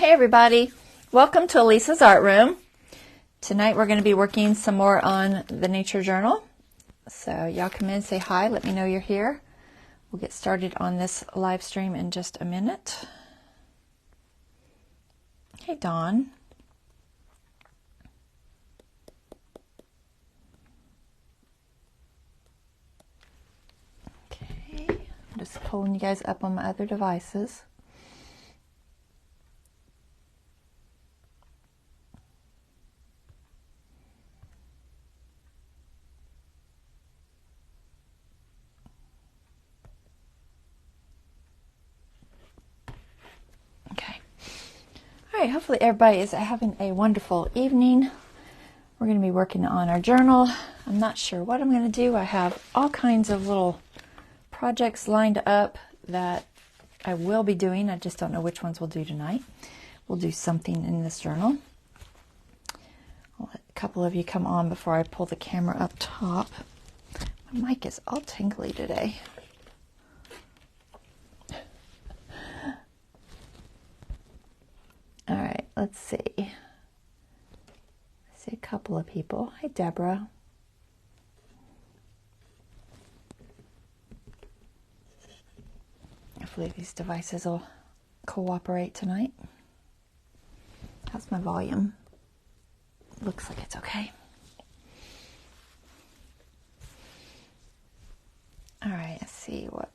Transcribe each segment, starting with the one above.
Hey everybody, welcome to Elisa's Art Room. Tonight we're going to be working some more on the nature journal. So y'all come in, say hi, let me know you're here. We'll get started on this live stream in just a minute. Hey Dawn. Okay, I'm just pulling you guys up on my other devices. Hopefully everybody is having a wonderful evening. We're going to be working on our journal. I'm not sure what I'm going to do. I have all kinds of little projects lined up that I will be doing. I just don't know which ones we'll do tonight. We'll do something in this journal. I'll let a couple of you come on before I pull the camera up top. My mic is all tingly today. All right, let's see. I see a couple of people. Hi, Deborah. Hopefully these devices will cooperate tonight. How's my volume? Looks like it's okay. All right, let's see what.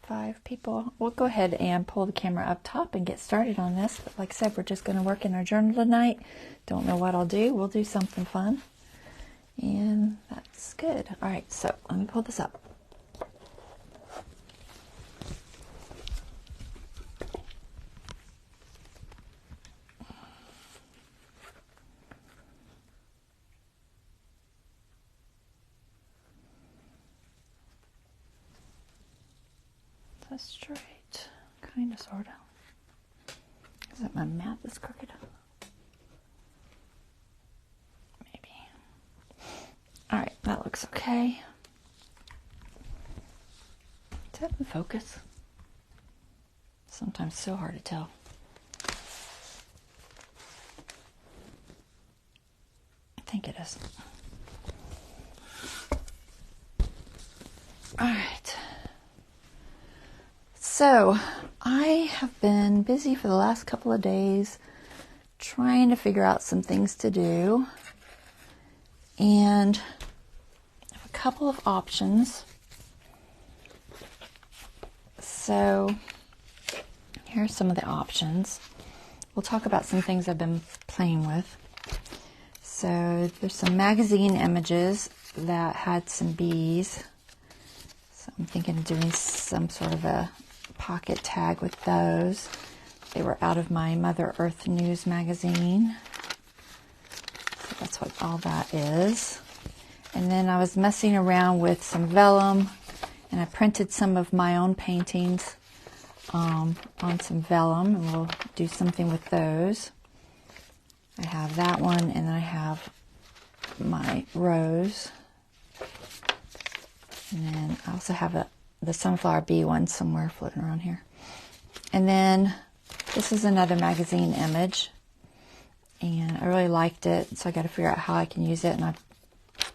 5 people. We'll go ahead and pull the camera up top and get started on this. But like I said, we're just going to work in our journal tonight. Don't know what I'll do. We'll do something fun. And that's good. All right, so let me pull this up. Straight, kind of, sort of. Is that my map is crooked? Maybe. All right, that looks okay. Is that in focus? Sometimes so hard to tell. I think it is. All right. So, I have been busy for the last couple of days trying to figure out some things to do, and I have a couple of options. So, here's some of the options. We'll talk about some things I've been playing with. So, there's some magazine images that had some bees. So, I'm thinking of doing some sort of a pocket tag with those. They were out of my Mother Earth News magazine. So that's what all that is. And then I was messing around with some vellum, and I printed some of my own paintings on some vellum, and we'll do something with those. I have that one, and then I have my rose. And then I also have the sunflower bee one somewhere floating around here. And then this is another magazine image, and I really liked it, so I got to figure out how I can use it. And I'm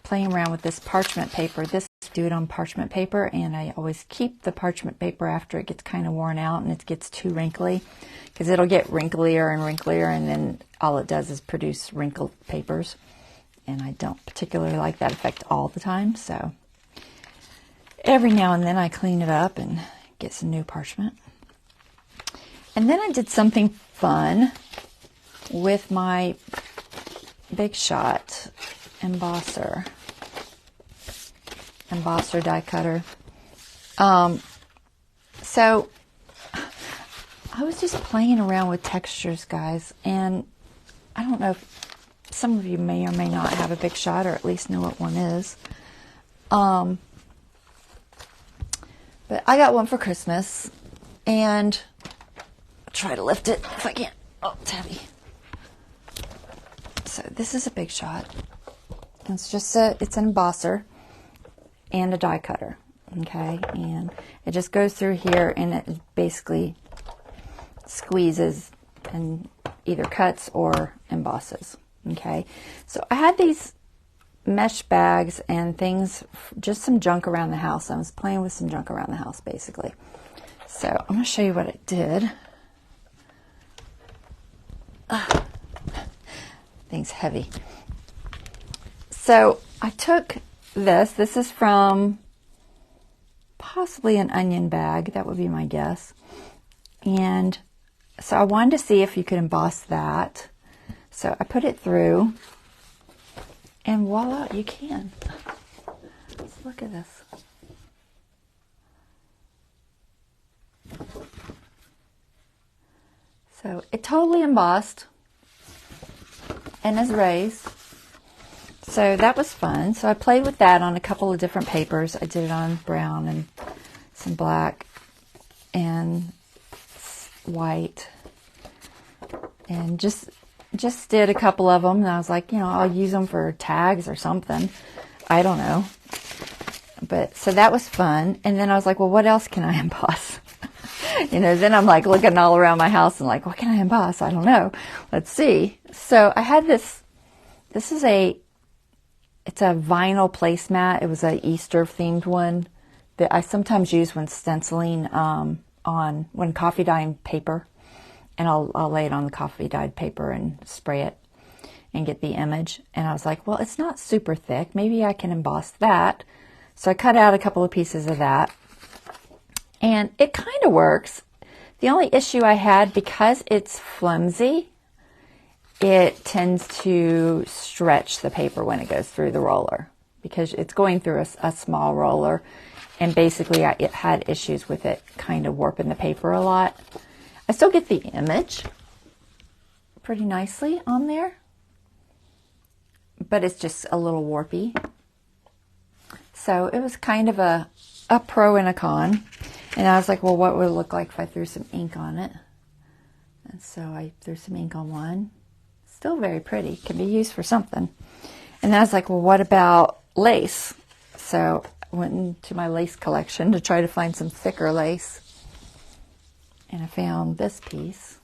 playing around with this parchment paper. This do it on parchment paper, and I always keep the parchment paper after it gets kind of worn out and it gets too wrinkly, because it'll get wrinklier and wrinklier, and then all it does is produce wrinkled papers, and I don't particularly like that effect all the time. So every now and then I clean it up and get some new parchment. And then I did something fun with my Big Shot embosser die cutter. So I was just playing around with textures, guys, and I don't know if some of you may or may not have a Big Shot, or at least know what one is. But I got one for Christmas, and I'll try to lift it if I can. Oh, it's heavy. So this is a Big Shot. It's just it's an embosser and a die cutter, okay? And it just goes through here, and it basically squeezes and either cuts or embosses. Okay, so I had these mesh bags and things, just some junk around the house. I was playing with some junk around the house, basically. So I'm going to show you what I did. Thing's heavy. So I took this. This is from possibly an onion bag. That would be my guess. And so I wanted to see if you could emboss that. So I put it through, and voila, you can. Let's look at this. So it totally embossed and is raised. So that was fun. So I played with that on a couple of different papers. I did it on brown and some black and white, and just did a couple of them. And I was like, I'll use them for tags or something. I don't know. But so that was fun. And then I was like, well, what else can I emboss? Then I'm like looking all around my house and like, what can I emboss? I don't know. Let's see. So I had this. It's a vinyl placemat. It was an Easter themed one that I sometimes use when stenciling when coffee dyeing paper, and I'll lay it on the coffee dyed paper and spray it and get the image. And I was like, well, it's not super thick. Maybe I can emboss that. So I cut out a couple of pieces of that. And it kind of works. The only issue I had, because it's flimsy, it tends to stretch the paper when it goes through the roller, because it's going through a small roller. And basically, it had issues with it kind of warping the paper a lot. I still get the image pretty nicely on there, but it's just a little warpy. So it was kind of a pro and a con. And I was like, well, what would it look like if I threw some ink on it? And so I threw some ink on one. Still very pretty. Can be used for something. And then I was like, well, what about lace? So I went into my lace collection to try to find some thicker lace. And I found this piece.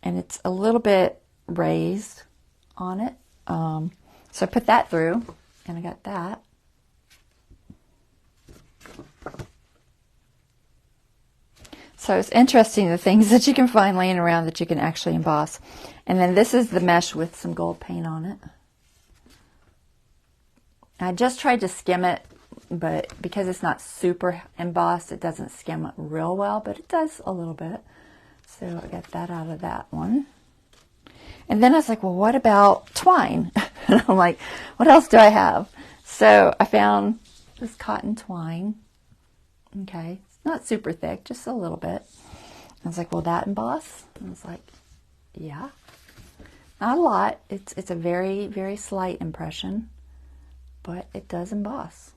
And it's a little bit raised on it. So I put that through, and I got that. So it's interesting, the things that you can find laying around that you can actually emboss. And then this is the mesh with some gold paint on it. I just tried to skim it, but because it's not super embossed, it doesn't skim it real well, but it does a little bit. So I got that out of that one. And then I was like, well, what about twine? And I'm like, what else do I have? So I found this cotton twine. Okay, it's not super thick, just a little bit. I was like, will that emboss? And I was like, yeah. Not a lot. It's a very, very slight impression, but it does emboss.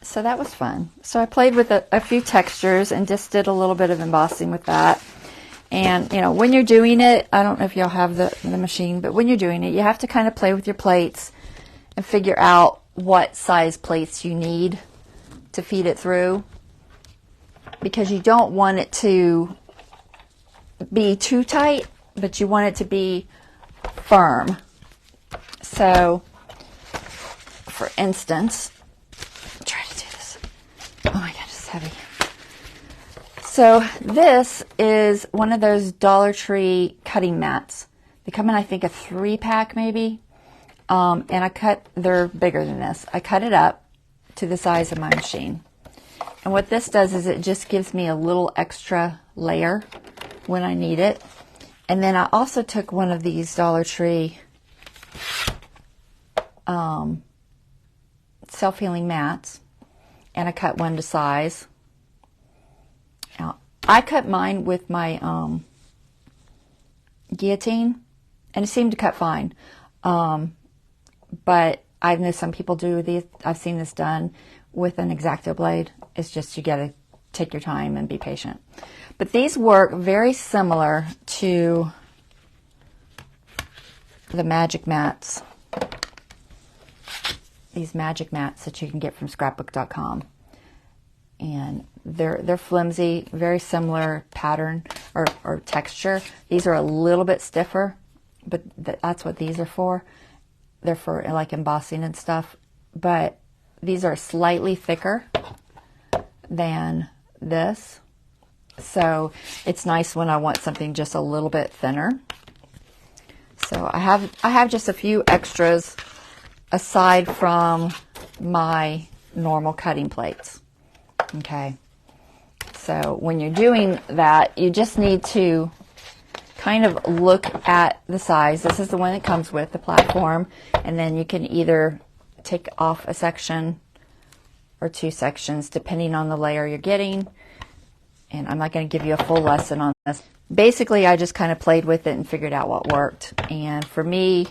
So that was fun. So I played with a few textures and just did a little bit of embossing with that. And, when you're doing it, I don't know if y'all have the machine, but when you're doing it, you have to kind of play with your plates and figure out what size plates you need to feed it through, because you don't want it to be too tight, but you want it to be firm. So, for instance, try to do this. Oh my God, it's heavy. So this is one of those Dollar Tree cutting mats. They come in, I think, a 3-pack maybe. And they're bigger than this. I cut it up to the size of my machine. And what this does is it just gives me a little extra layer when I need it. And then I also took one of these Dollar Tree self-healing mats, and I cut one to size. Now, I cut mine with my guillotine, and it seemed to cut fine. But I know some people do these. I've seen this done with an X-Acto blade. It's just you got to take your time and be patient. But these work very similar to the magic mats. These magic mats that you can get from scrapbook.com. and they're flimsy, very similar pattern or texture. These are a little bit stiffer, but that's what these are for. They're for like embossing and stuff, but these are slightly thicker than this. So it's nice when I want something just a little bit thinner. So I have just a few extras aside from my normal cutting plates. Okay. So when you're doing that, you just need to kind of look at the size. This is the one that comes with the platform, and then you can either take off a section or two sections depending on the layer you're getting. And I'm not going to give you a full lesson on this. Basically, I just kind of played with it and figured out what worked. And for me,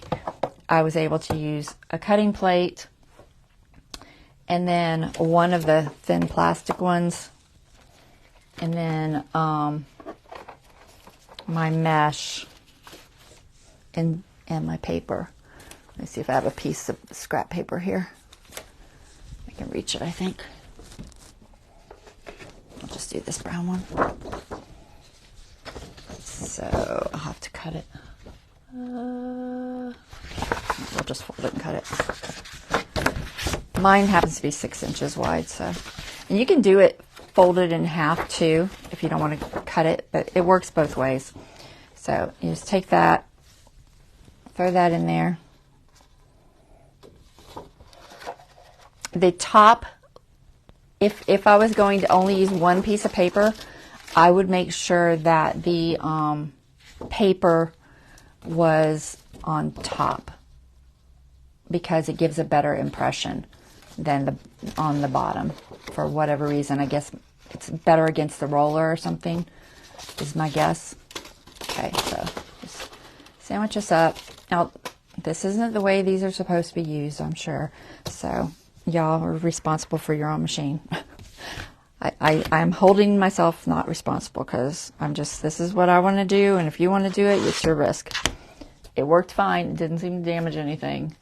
I was able to use a cutting plate and then one of the thin plastic ones, and then my mesh and my paper. Let me see if I have a piece of scrap paper here. I can reach it, I think. I'll just do this brown one. So I'll have to cut it. We'll just fold it and cut it. Mine happens to be 6 inches wide, so. And you can do it folded in half too if you don't want to cut it, but it works both ways. So you just take that, throw that in there. The top, if I was going to only use one piece of paper, I would make sure that the paper was on top, because it gives a better impression than on the bottom. For whatever reason, I guess it's better against the roller or something, is my guess. Okay, so just sandwich this up. Now, this isn't the way these are supposed to be used, I'm sure. So y'all are responsible for your own machine. I'm holding myself not responsible, because this is what I want to do, and if you want to do it, it's your risk. It worked fine. It didn't seem to damage anything.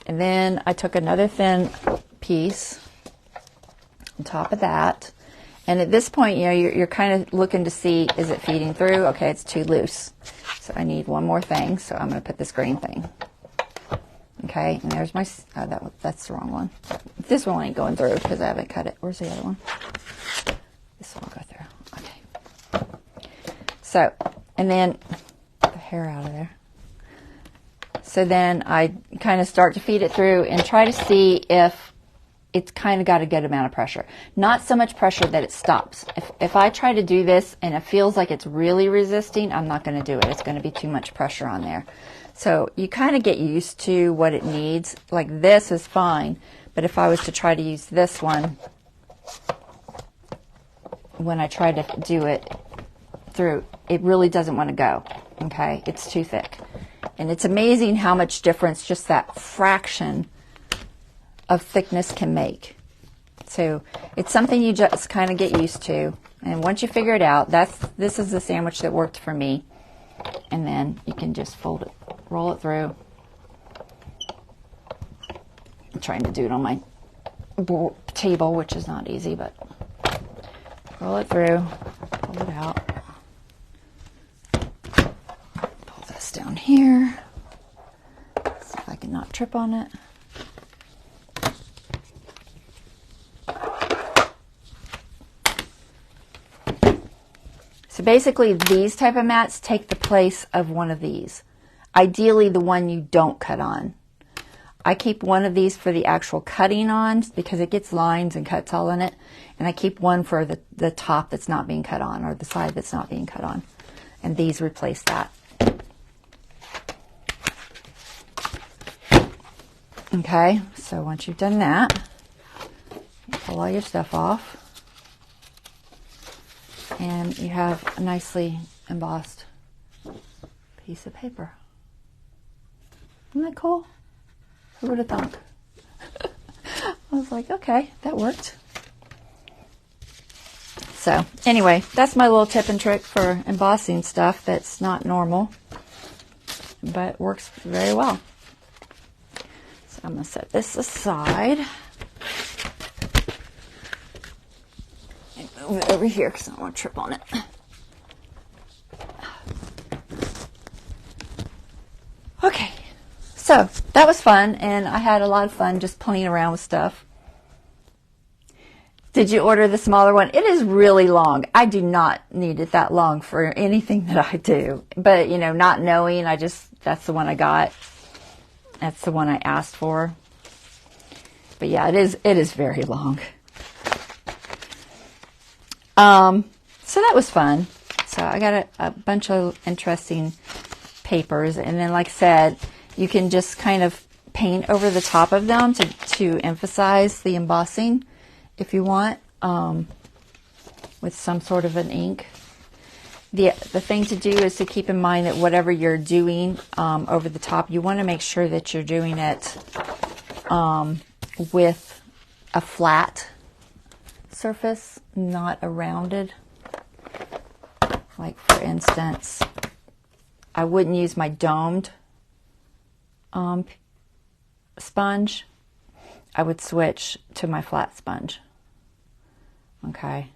And then I took another thin piece on top of that. And at this point, you know, you're kind of looking to see, is it feeding through? Okay, it's too loose. So I need one more thing. So I'm going to put this green thing. Okay, and there's my, that's the wrong one. This one ain't going through because I haven't cut it. Where's the other one? This one will go through. Okay. So, and then get the hair out of there. So then I kind of start to feed it through and try to see if it's kind of got a good amount of pressure. Not so much pressure that it stops. If I try to do this and it feels like it's really resisting, I'm not going to do it. It's going to be too much pressure on there. So you kind of get used to what it needs. Like this is fine, but if I was to try to use this one, when I try to do it through, it really doesn't want to go. Okay, it's too thick. And it's amazing how much difference just that fraction of thickness can make. So it's something you just kind of get used to. And once you figure it out, this is the sandwich that worked for me. And then you can just fold it, roll it through. I'm trying to do it on my table, which is not easy, but roll it through, pull it out. Pull this down here. See if I can not trip on it. So basically these type of mats take the place of one of these. Ideally the one you don't cut on. I keep one of these for the actual cutting on because it gets lines and cuts all in it. And I keep one for the top that's not being cut on, or the side that's not being cut on. And these replace that. Okay, so once you've done that, you pull all your stuff off. And you have a nicely embossed piece of paper. Isn't that cool? Who would have thought? I was like, okay, that worked. So anyway, that's my little tip and trick for embossing stuff that's not normal, but works very well. So I'm going to set this aside. move it over here because I don't want to trip on it. Okay, so that was fun, and I had a lot of fun just playing around with stuff. Did you order the smaller one? It is really long. I do not need it that long for anything that I do. But, you know, not knowing, that's the one I got. That's the one I asked for. But yeah, it is very long. So that was fun. So I got a bunch of interesting papers, and then like I said, you can just kind of paint over the top of them to emphasize the embossing if you want, with some sort of an ink. The thing to do is to keep in mind that whatever you're doing over the top, you want to make sure that you're doing it with a flat surface, not a rounded. Like for instance, I wouldn't use my domed sponge. I would switch to my flat sponge. Okay.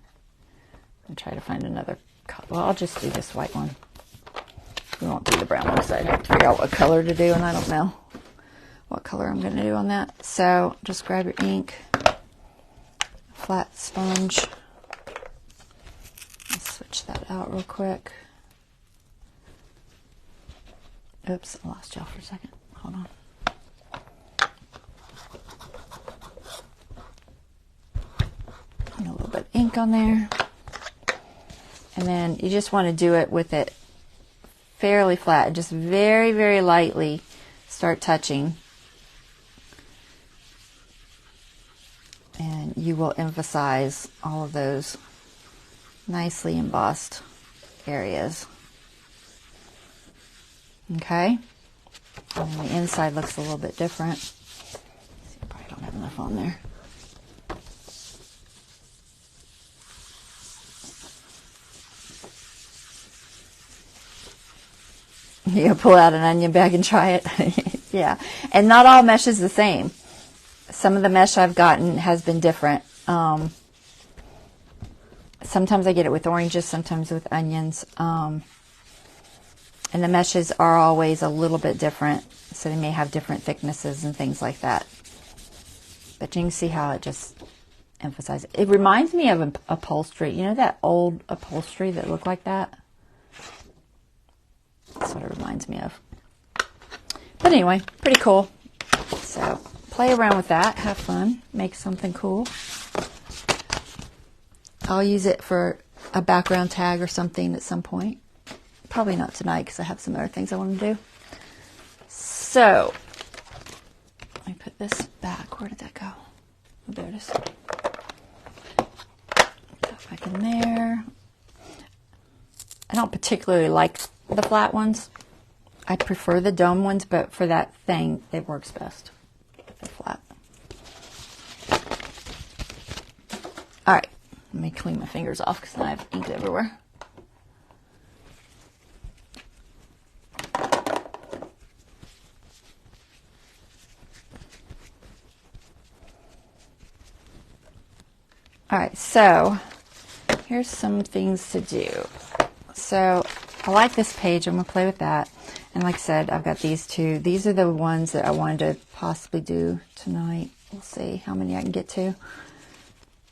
I'll try to find another color. Well, I'll just do this white one. We won't do the brown one because I'd have to figure out what color to do, and I don't know what color I'm going to do on that. So just grab your ink, flat sponge. Let's switch that out real quick. Oops, I lost y'all for a second. Hold on. And a little bit of ink on there. And then you just want to do it with it fairly flat. Just very, very lightly start touching. And you will emphasize all of those nicely embossed areas. Okay? And the inside looks a little bit different. See, I probably don't have enough on there. You pull out an onion bag and try it. Yeah. And not all mesh is the same. Some of the mesh I've gotten has been different. Sometimes I get it with oranges, sometimes with onions. And the meshes are always a little bit different. So they may have different thicknesses and things like that. But you can see how it just emphasizes. It reminds me of upholstery. You know that old upholstery that looked like that? That's what it reminds me of. But anyway, pretty cool. So play around with that, have fun, make something cool. I'll use it for a background tag or something at some point. Probably not tonight because I have some other things I want to do. So let me put this back. Where did that go? Oh, there it is. Put that back in there. I don't particularly like the flat ones. I prefer the dome ones, but for that thing, it works best. They're flat. All right, let me clean my fingers off because I have ink everywhere. All right, so here's some things to do. So I like this page. I'm going to play with that. And like I said, I've got these two. These are the ones that I wanted to possibly do tonight. We'll see how many I can get to.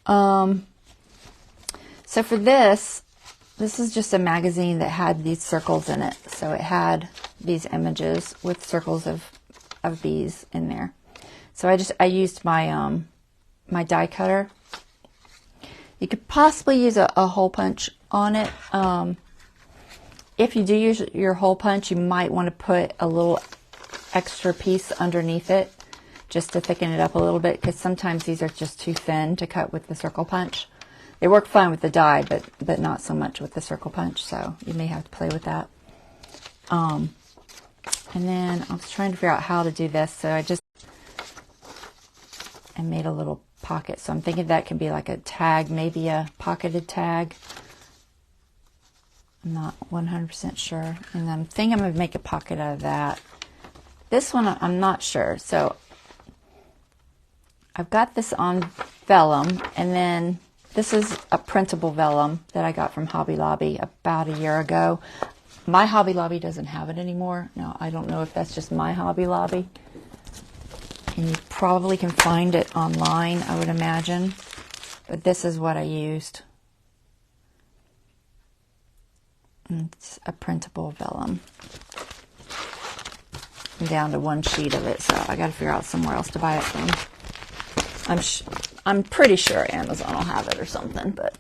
So for this is just a magazine that had these circles in it. So it had these images with circles of bees in there. So I used my my die cutter. You could possibly use a hole punch on it. If you do use your hole punch, you might want to put a little extra piece underneath it just to thicken it up a little bit, because sometimes these are just too thin to cut with the circle punch. They work fine with the die, but not so much with the circle punch, so you may have to play with that. And then I was trying to figure out how to do this, so I made a little pocket. So I'm thinking that could be like a tag, maybe a pocketed tag. I'm not 100% sure. And I'm thinking I'm going to make a pocket out of that. This one, I'm not sure. So I've got this on vellum, and then This is a printable vellum that I got from Hobby Lobby about a year ago. My Hobby Lobby doesn't have it anymore. Now, I don't know if that's just my Hobby Lobby. And you probably can find it online, I would imagine. But this is what I used. It's a printable vellum. I'm down to one sheet of it, so I got to figure out somewhere else to buy it from. I'm pretty sure Amazon will have it or something, but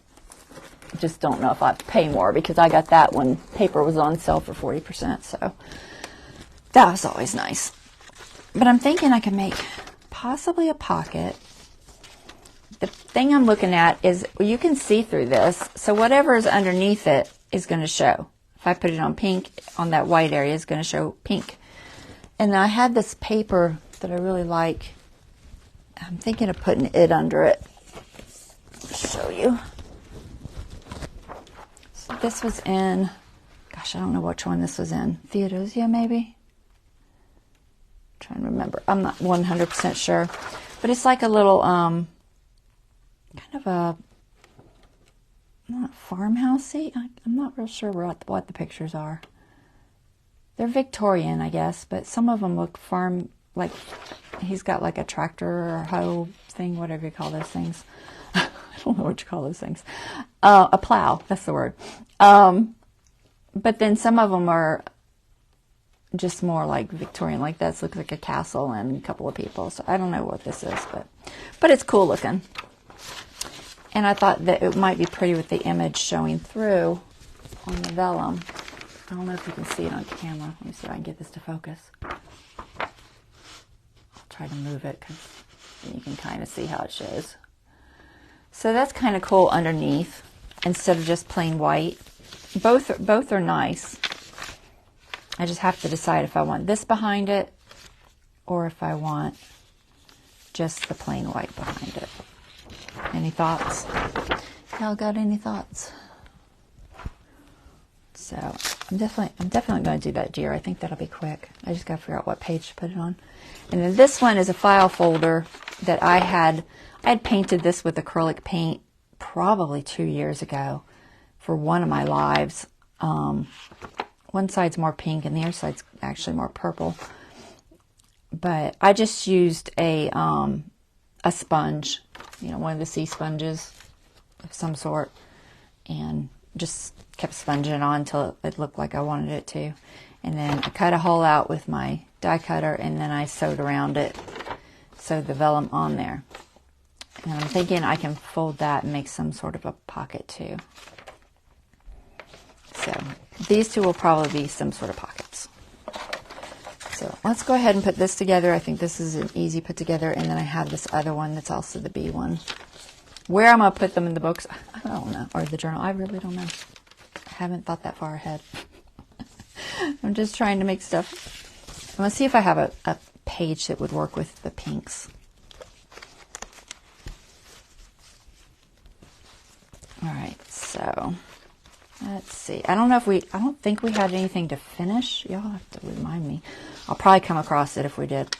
I just don't know if I have to pay more because I got that when paper was on sale for 40%, so that was always nice. But I'm thinking I can make possibly a pocket. The thing I'm looking at is you can see through this, so whatever is underneath it is going to show. If I put it on pink, on that white area, it's going to show pink. And I had this paper that I really like. I'm thinking of putting it under it. I'll show you. So this was in, gosh, I don't know which one this was in. Theodosia, maybe? I'm trying to remember. I'm not 100% sure. But it's like a little, kind of a, not farmhousey. I'm not real sure what the pictures are. They're Victorian, I guess, but some of them look farm, like he's got like a tractor or a hoe thing, whatever you call those things. I don't know what you call those things. A plow, that's the word. But then some of them are just more like Victorian, like this looks like a castle and a couple of people. So I don't know what this is, but it's cool looking. And I thought that it might be pretty with the image showing through on the vellum. I don't know if you can see it on camera. Let me see if I can get this to focus. I'll try to move it because you can kind of see how it shows. So that's kind of cool underneath instead of just plain white. Both are nice. I just have to decide if I want this behind it or if I want just the plain white behind it. Any thoughts? Y'all got any thoughts? So I'm definitely going to do that deer. I think that'll be quick. I just got to figure out what page to put it on. And then this one is a file folder that I had painted this with acrylic paint probably 2 years ago for one of my lives. One side's more pink and the other side's actually more purple. But I just used a sponge, one of the sea sponges of some sort, and just kept sponging it on until it looked like I wanted it to. And then I cut a hole out with my die cutter, and then I sewed around it, sewed the vellum on there. And I'm thinking I can fold that and make some sort of a pocket too. So these two will probably be some sort of pockets. So let's go ahead and put this together. I think this is an easy put together. And then I have this other one that's also the B one. Where I'm going to put them in the books, I don't know. Or the journal, I really don't know. I haven't thought that far ahead. I'm just trying to make stuff. Let's see if I have a page that would work with the pinks. All right, so let's see. I don't think we had anything to finish. Y'all have to remind me. I'll probably come across it if we did.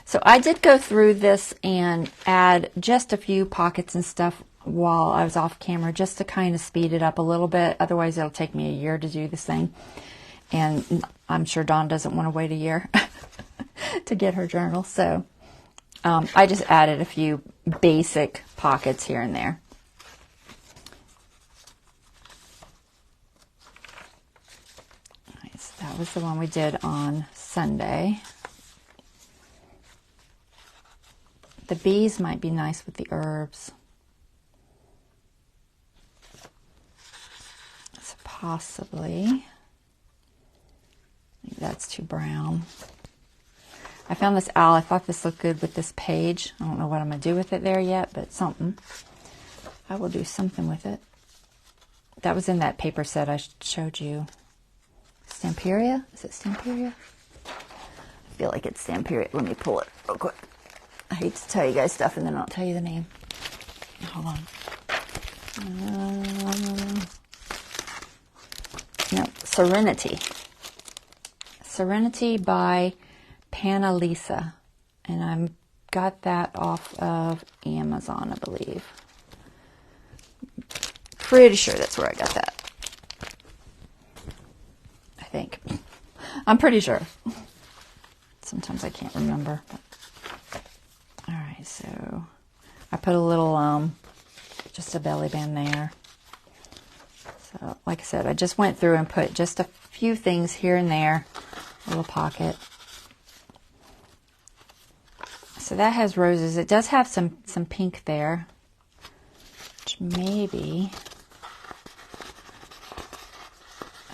So I did go through this and add just a few pockets and stuff while I was off camera just to kind of speed it up a little bit. Otherwise, it'll take me a year to do this thing. And I'm sure Dawn doesn't want to wait a year to get her journal. So I just added a few basic pockets here and there. So that was the one we did on Sunday. The bees might be nice with the herbs. So possibly. I think that's too brown. I found this owl. I thought this looked good with this page. I don't know what I'm going to do with it there yet, but something. I will do something with it. That was in that paper set I showed you. Stamperia? Is it Stamperia? I feel like it's Stamperia. Let me pull it real quick. I hate to tell you guys stuff and then I'll tell you the name. Hold on. No, Serenity. Serenity by Panalisa. And I got that off of Amazon, I believe. pretty sure that's where I got that. I think. I'm pretty sure. Sometimes I can't remember. But. All right, so I put a little, just a belly band there. So, like I said, I just went through and put just a few things here and there. A little pocket. So that has roses. It does have some pink there. Which maybe...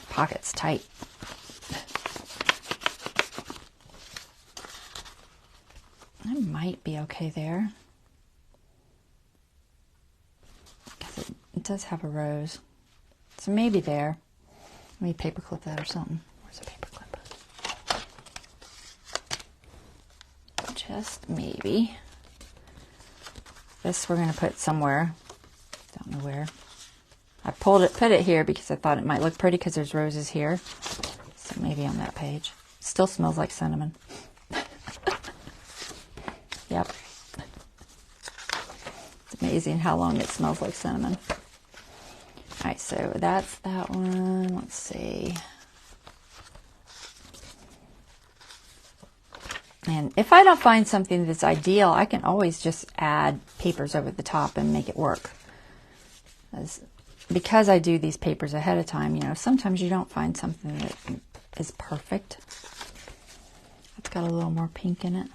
Pocket's tight. That might be okay there. Because it does have a rose. So maybe there. Let me paperclip that or something. Where's the paperclip? Just maybe. This we're going to put somewhere. Don't know where. I put it here because I thought it might look pretty because there's roses here. So maybe on that page. Still smells like cinnamon. Yep. It's amazing how long it smells like cinnamon. Alright, so that's that one. Let's see. And if I don't find something that's ideal, I can always just add papers over the top and make it work. Because I do these papers ahead of time, you know, sometimes you don't find something that is perfect. It's got a little more pink in it.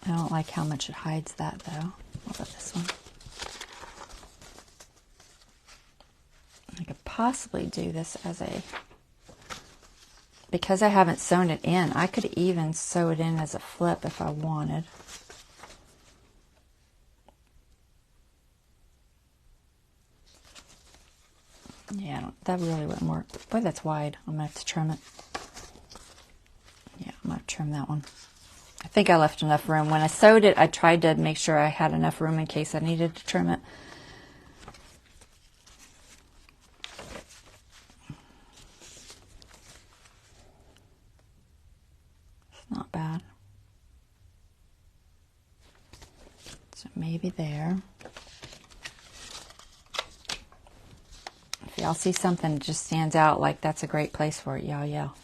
I don't like how much it hides that, though. What about this one? I could possibly do this as a... Because I haven't sewn it in, I could even sew it in as a flip if I wanted. Yeah, that really wouldn't work. Boy, that's wide. I'm going to have to trim it. Yeah, I'm going to trim that one. I think I left enough room. When I sewed it, I tried to make sure I had enough room in case I needed to trim it. It's not bad. So maybe there. If y'all see something that just stands out, like that's a great place for it, y'all yell.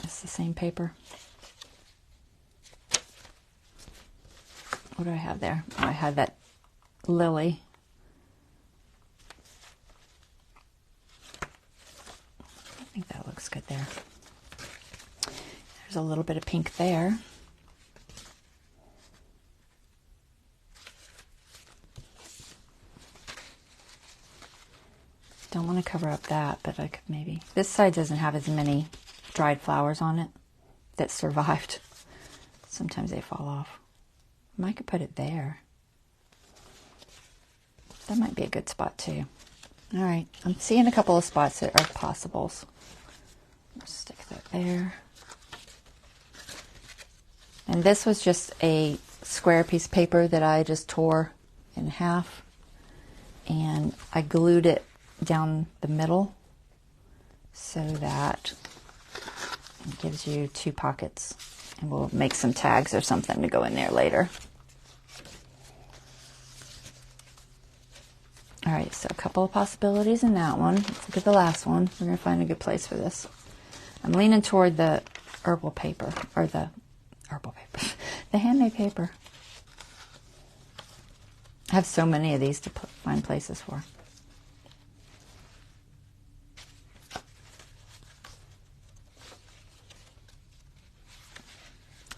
It's the same paper. What do I have there? Oh, I had that lily. I think that looks good there. There's a little bit of pink there. Don't want to cover up that, but I could maybe. This side doesn't have as many dried flowers on it that survived. Sometimes they fall off. I could put it there. That might be a good spot too. All right, I'm seeing a couple of spots that are possibles. I'll stick that there. And this was just a square piece of paper that I just tore in half, and I glued it down the middle so that it gives you two pockets, and we'll make some tags or something to go in there later. All right, so a couple of possibilities in that one. Let's look at the last one. We're going to find a good place for this. I'm leaning toward the herbal paper, or the herbal paper, the handmade paper. I have so many of these to find places for.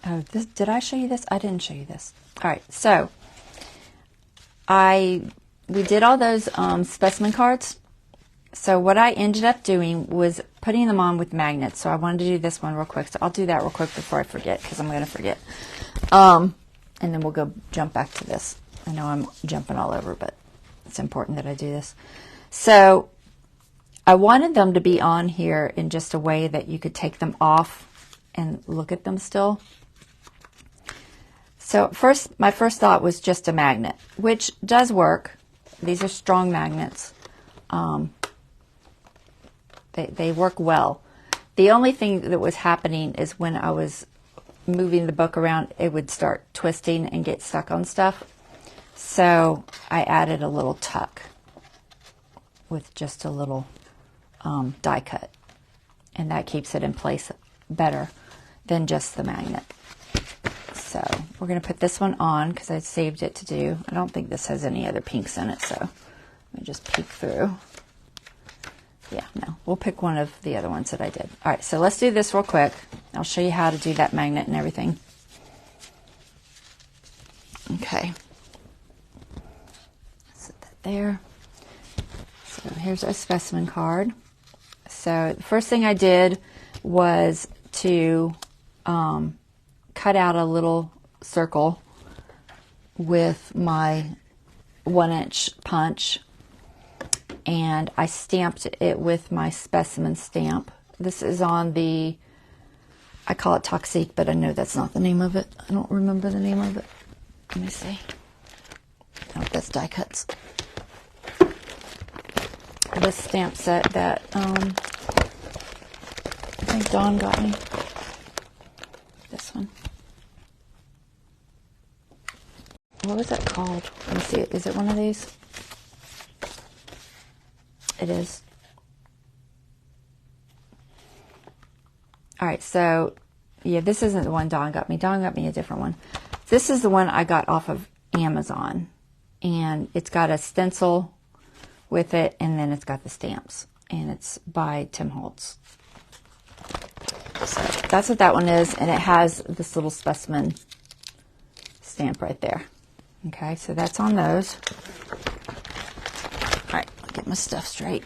Oh, did I show you this? I didn't show you this. All right, so we did all those specimen cards. So what I ended up doing was putting them on with magnets. So I wanted to do this one real quick. So I'll do that real quick before I forget, because I'm going to forget. And then we'll go jump back to this. I know I'm jumping all over, but it's important that I do this. So I wanted them to be on here in just a way that you could take them off and look at them still. So my first thought was just a magnet, which does work. These are strong magnets. They work well. The only thing that was happening is when I was moving the book around, it would start twisting and get stuck on stuff. So I added a little tuck with just a little die cut, and that keeps it in place better than just the magnet. So we're going to put this one on because I saved it to do. I don't think this has any other pinks in it, so let me just peek through. Yeah, no, we'll pick one of the other ones that I did. All right, so let's do this real quick. I'll show you how to do that magnet and everything. Okay. Set that there. So here's our specimen card. So the first thing I did was to cut out a little circle with my 1-inch punch, and I stamped it with my specimen stamp. This is on the, I call it Toxique, but I know that's not the name of it. I don't remember the name of it. Let me see. Oh, that's die cuts. This stamp set that I think Dawn got me. This one. What was that called? Let me see. Is it one of these? It is. All right, so yeah, this isn't the one Dawn got me. Dawn got me a different one. This is the one I got off of Amazon, and it's got a stencil with it, and then it's got the stamps, and it's by Tim Holtz. So that's what that one is, and it has this little specimen stamp right there. Okay, so that's on those. All right, I'll get my stuff straight.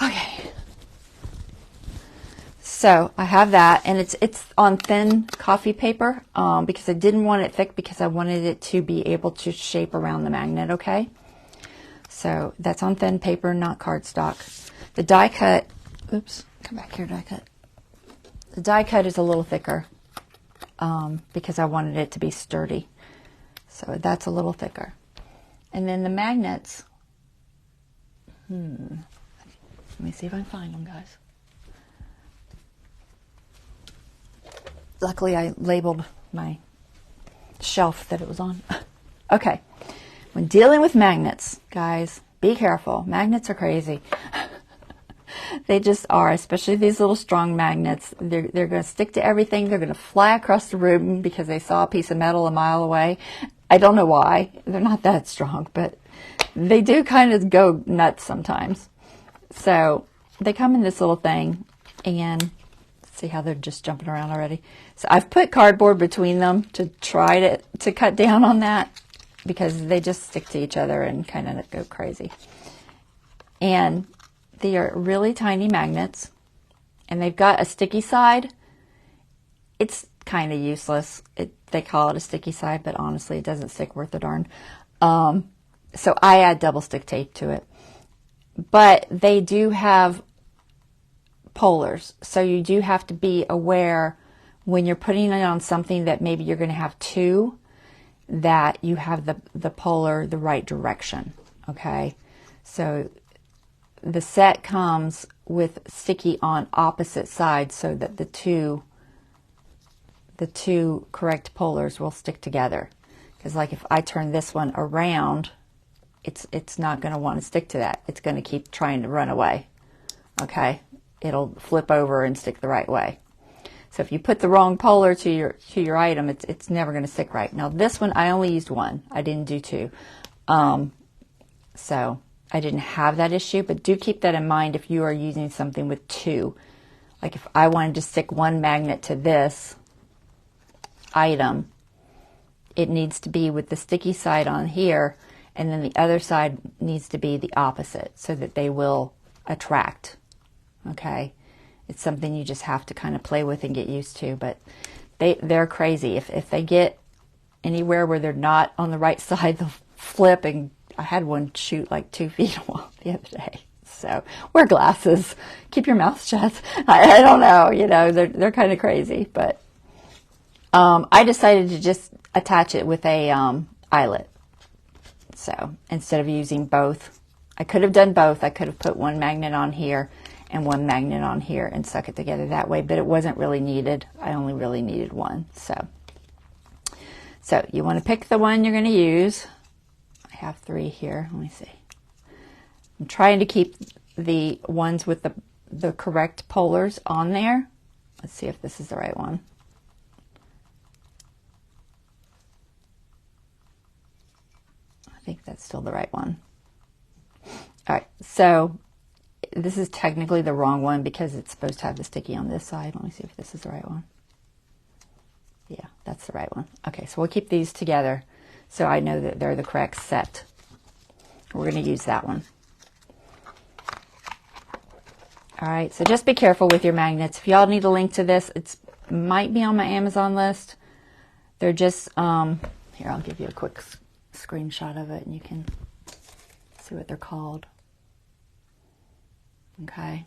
Okay. So I have that, and it's on thin coffee paper because I didn't want it thick because I wanted it to be able to shape around the magnet, okay? So that's on thin paper, not cardstock. The die cut, oops, come back here, die cut. The die cut is a little thicker because I wanted it to be sturdy. So that's a little thicker. And then the magnets, let me see if I can find them, guys. Luckily, I labeled my shelf that it was on. Okay. When dealing with magnets, guys, be careful. Magnets are crazy. They just are, especially these little strong magnets. They're going to stick to everything. They're going to fly across the room because they saw a piece of metal a mile away. I don't know why. They're not that strong, but they do kind of go nuts sometimes. So they come in this little thing, and see how they're just jumping around already. So I've put cardboard between them to try to cut down on that because they just stick to each other and kind of go crazy. And they are really tiny magnets, and they've got a sticky side. It's kind of useless. They call it a sticky side, but honestly, it doesn't stick worth a darn. So I add double stick tape to it. But they do have polars, so you do have to be aware when you're putting it on something that maybe you're going to have two, that you have the polar the right direction. Okay, so the set comes with sticky on opposite sides so that the two correct polars will stick together. Because like if I turn this one around, it's not going to want to stick to that. It's going to keep trying to run away. Okay, it'll flip over and stick the right way. So if you put the wrong polar to your item, it's never going to stick right. Now this one, I only used one. I didn't do two. So I didn't have that issue, but do keep that in mind if you are using something with two. Like if I wanted to stick one magnet to this item, it needs to be with the sticky side on here, and then the other side needs to be the opposite so that they will attract. Okay, it's something you just have to kind of play with and get used to, but they're crazy. If they get anywhere where they're not on the right side, they'll flip, and I had one shoot like 2 feet the other day. So wear glasses, keep your mouth shut. I don't know, you know, they're kind of crazy, but I decided to just attach it with a eyelet. So instead of using both, I could have done both. I could have put one magnet on here and one magnet on here and stuck it together that way, but it wasn't really needed. I only really needed one. So you want to pick the one you're going to use. I have 3 here. Let me see. I'm trying to keep the ones with the correct polars on there. Let's see if this is the right one. I think that's still the right one. All right, so this is technically the wrong one because it's supposed to have the sticky on this side. Let me see if this is the right one. Yeah, that's the right one. Okay, so we'll keep these together so I know that they're the correct set. We're going to use that one. All right, so just be careful with your magnets. If y'all need a link to this, it might be on my Amazon list. They're just, here, I'll give you a quick screenshot of it and you can see what they're called. Okay.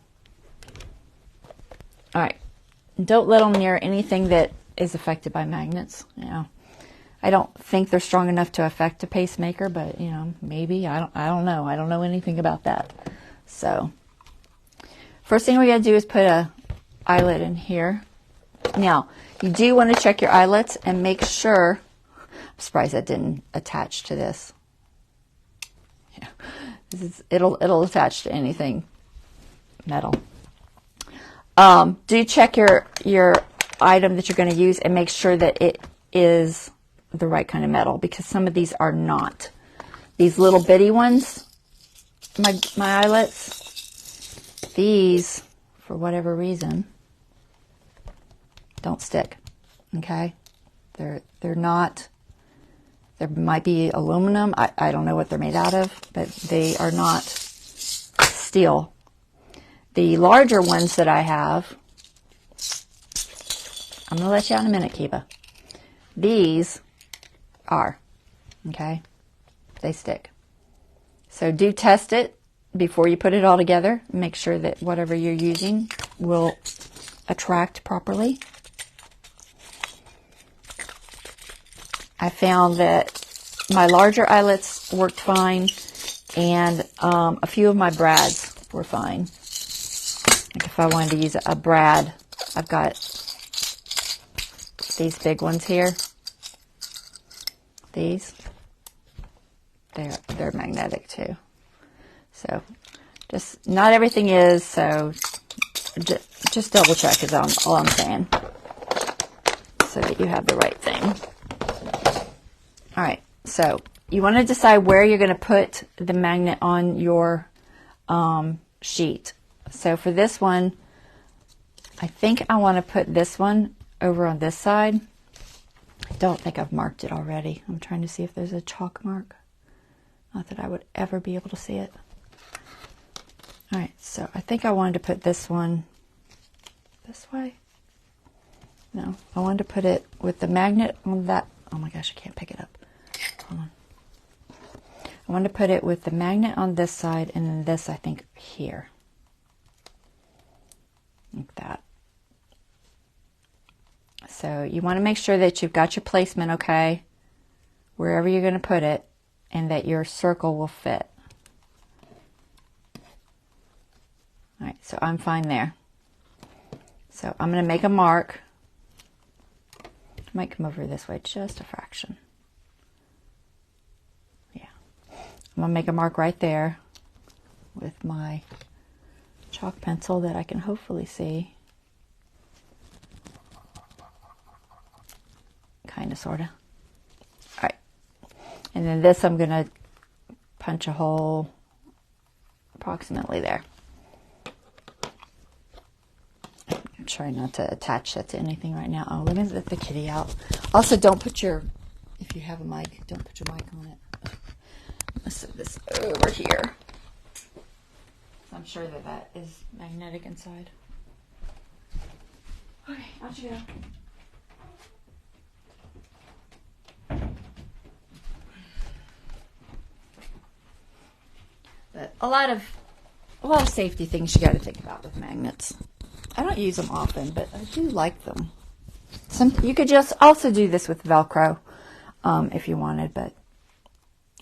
All right. Don't let them near anything that is affected by magnets. You know, I don't think they're strong enough to affect a pacemaker, but you know, maybe. I don't know. I don't know anything about that. So, first thing we got to do is put a eyelet in here. Now, you do want to check your eyelets and make sure. I'm surprised that didn't attach to this. Yeah, it'll attach to anything metal. Do check your item that you're going to use and make sure that it is the right kind of metal, because some of these are not. These little bitty ones, my eyelets, these, for whatever reason, don't stick. Okay? They're not, there might be aluminum. I don't know what they're made out of, but they are not steel. The larger ones that I have, I'm going to let you out in a minute, Kiba. These are, okay? They stick. So do test it before you put it all together. Make sure that whatever you're using will attract properly. I found that my larger eyelets worked fine, and a few of my brads were fine. Like if I wanted to use a brad, I've got these big ones here. These, they're magnetic too. So just not everything is, so just double check is all I'm saying, so that you have the right thing. All right, so you want to decide where you're going to put the magnet on your sheet. So for this one, I think I want to put this one over on this side. I don't think I've marked it already. I'm trying to see if there's a chalk mark. Not that I would ever be able to see it. All right, so I think I wanted to put this one this way. No, I wanted to put it with the magnet on that. Oh my gosh, I can't pick it up. Hold on. I wanted to put it with the magnet on this side, and then this, I think, here. Like that. So you want to make sure that you've got your placement okay, wherever you're going to put it, and that your circle will fit. All right, so I'm fine there. So I'm going to make a mark. I might come over this way just a fraction. Yeah. I'm going to make a mark right there with my chalk pencil that I can hopefully see. Kind of, sort of. All right. And then this, I'm going to punch a hole approximately there. I'm trying not to attach that to anything right now. Oh, let me let the kitty out. Also, don't put your, if you have a mic, don't put your mic on it. Let's set this over here. I'm sure that that is magnetic inside. Okay, out you go. But a lot of safety things you got to think about with magnets. I don't use them often, but I do like them. You could just also do this with Velcro if you wanted, but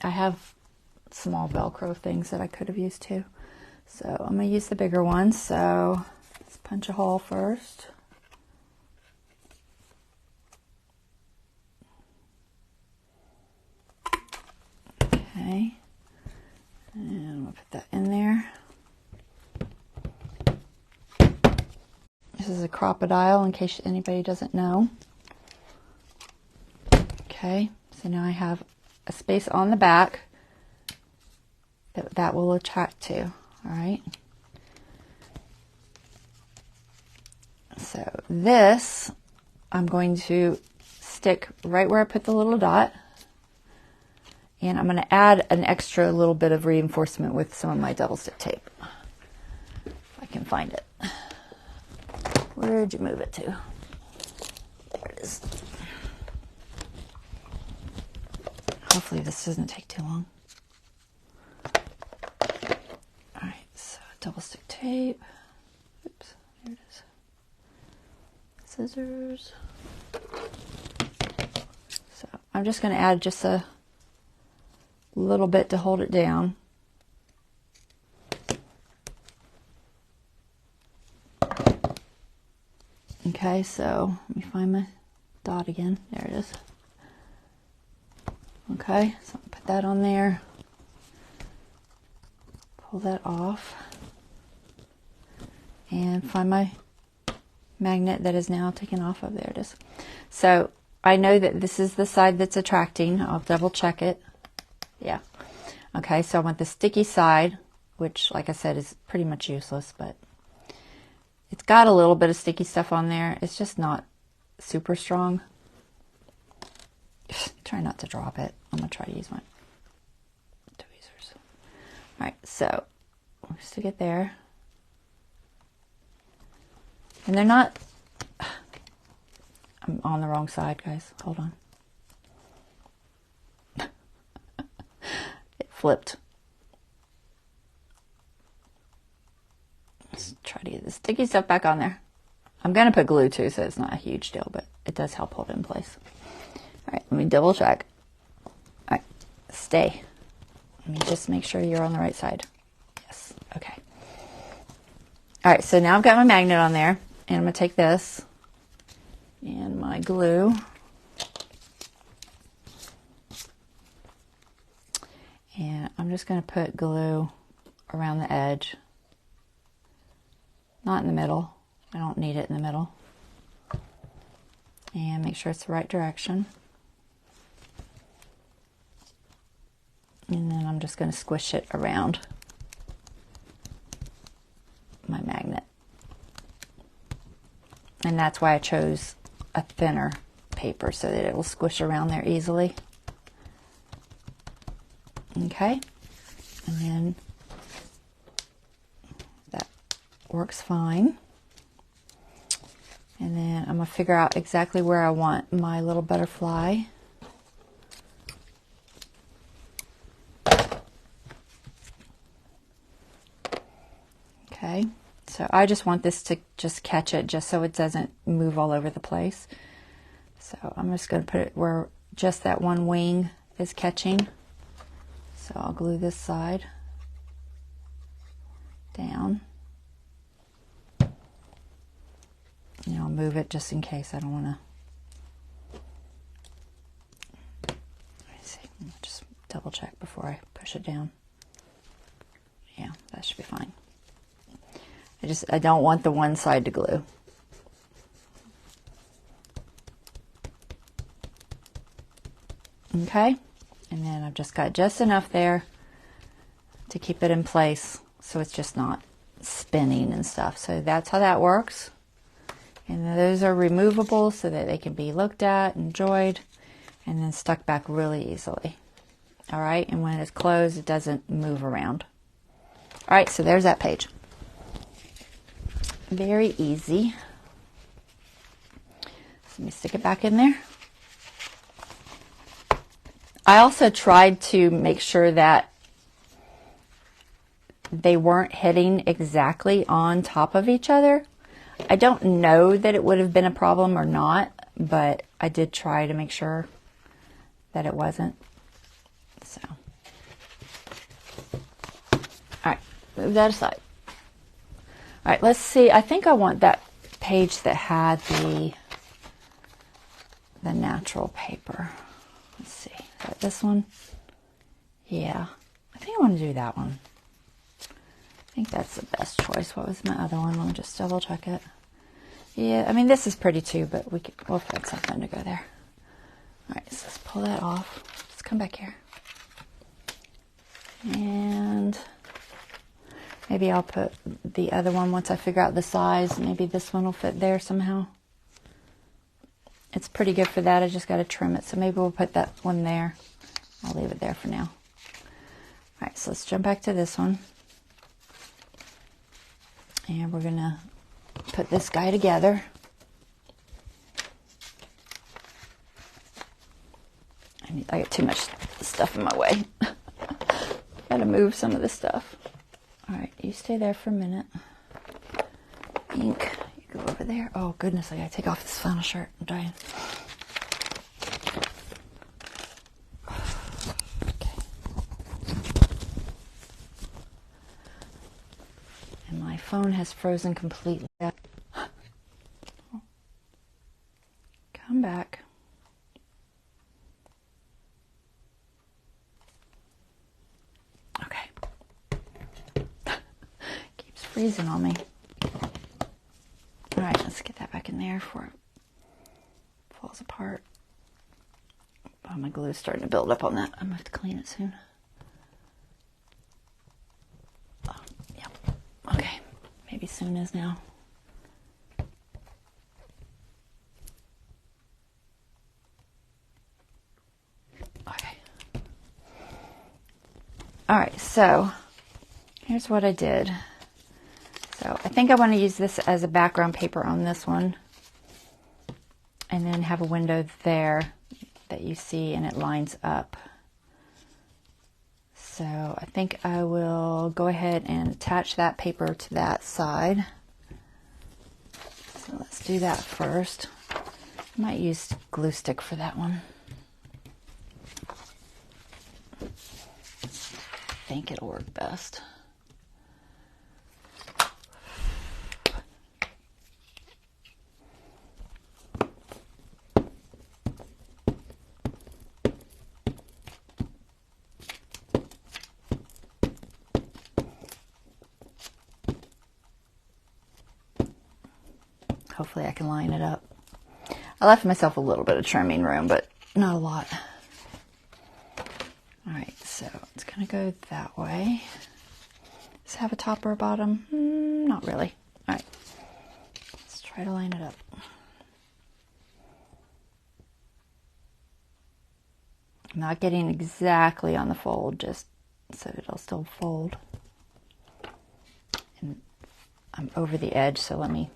I have small Velcro things that I could have used too. So I'm going to use the bigger one. So let's punch a hole first. Okay. And I'm going to put that in there. This is a crocodile, in case anybody doesn't know. Okay, so now I have a space on the back that will attract to, all right? So this, I'm going to stick right where I put the little dot. And I'm going to add an extra little bit of reinforcement with some of my double stick tape. If I can find it. Where'd you move it to? There it is. Hopefully this doesn't take too long. Alright, so double stick tape. Oops, there it is. Scissors. So I'm just going to add just a little bit to hold it down. Okay, so let me find my dot again. There it is. Okay, so I'll put that on there. Pull that off. And find my magnet that is now taken off of. There it is. So I know that this is the side that's attracting. I'll double check it. Yeah. Okay, so I want the sticky side, which, like I said, is pretty much useless, but it's got a little bit of sticky stuff on there. It's just not super strong. Try not to drop it. I'm going to try to use my tweezers. All right, so stick it there. And they're not... I'm on the wrong side, guys. Hold on. It flipped. Let's try to get the sticky stuff back on there. I'm going to put glue too, so it's not a huge deal, but it does help hold it in place. All right, let me double check. All right, stay. Let me just make sure you're on the right side. Yes, okay. All right, so now I've got my magnet on there, and I'm going to take this and my glue. And I'm just going to put glue around the edge. Not in the middle. I don't need it in the middle. And make sure it's the right direction. And then I'm just going to squish it around my magnet. And that's why I chose a thinner paper, so that it will squish around there easily. Okay. And then that works fine. And then I'm going to figure out exactly where I want my little butterfly. Okay, so I just want this to just catch it, just so it doesn't move all over the place. So I'm just going to put it where just that one wing is catching. So I'll glue this side down. And I'll move it just in case. I don't want to. Let me see. Just double check before I push it down. Yeah, that should be fine. I don't want the one side to glue. Okay, and then I've just got just enough there to keep it in place so it's just not spinning and stuff. So that's how that works. And those are removable so that they can be looked at, enjoyed, and then stuck back really easily. All right, and when it's closed, it doesn't move around. All right, so there's that page. Very easy. So let me stick it back in there. I also tried to make sure that they weren't hitting exactly on top of each other. I don't know that it would have been a problem or not, but I did try to make sure that it wasn't. So, all right, move that aside. All right, let's see. I think I want that page that had the natural paper. Let's see. Is that this one? Yeah. I think I want to do that one. I think that's the best choice. What was my other one? Let me just double check it. Yeah, I mean, this is pretty too, but we'll find something to go there. All right, so let's pull that off. Let's come back here. And maybe I'll put the other one once I figure out the size. Maybe this one will fit there somehow. It's pretty good for that. I just got to trim it. So maybe we'll put that one there. I'll leave it there for now. All right, so let's jump back to this one. And we're going to put this guy together. I got too much stuff in my way. Gotta move some of the stuff. All right, you stay there for a minute. Ink, you go over there. Oh goodness, I gotta take off this flannel shirt. I'm dying. Okay. And my phone has frozen completely. Come back. Freezing on me. All right, let's get that back in there before it falls apart. Oh, my glue's starting to build up on that. I'm gonna have to clean it soon. Oh, yep. Okay, maybe soon is now. Okay. All right, so here's what I did. So I think I want to use this as a background paper on this one, and then have a window there that you see and it lines up. So I think I will go ahead and attach that paper to that side. So let's do that first. I might use glue stick for that one. I think it'll work best. Hopefully I can line it up. I left myself a little bit of trimming room, but not a lot. All right, so it's gonna go that way. Does it have a top or a bottom? Not really. All right, let's try to line it up. I'm not getting exactly on the fold, just so it'll still fold. And I'm over the edge, so let me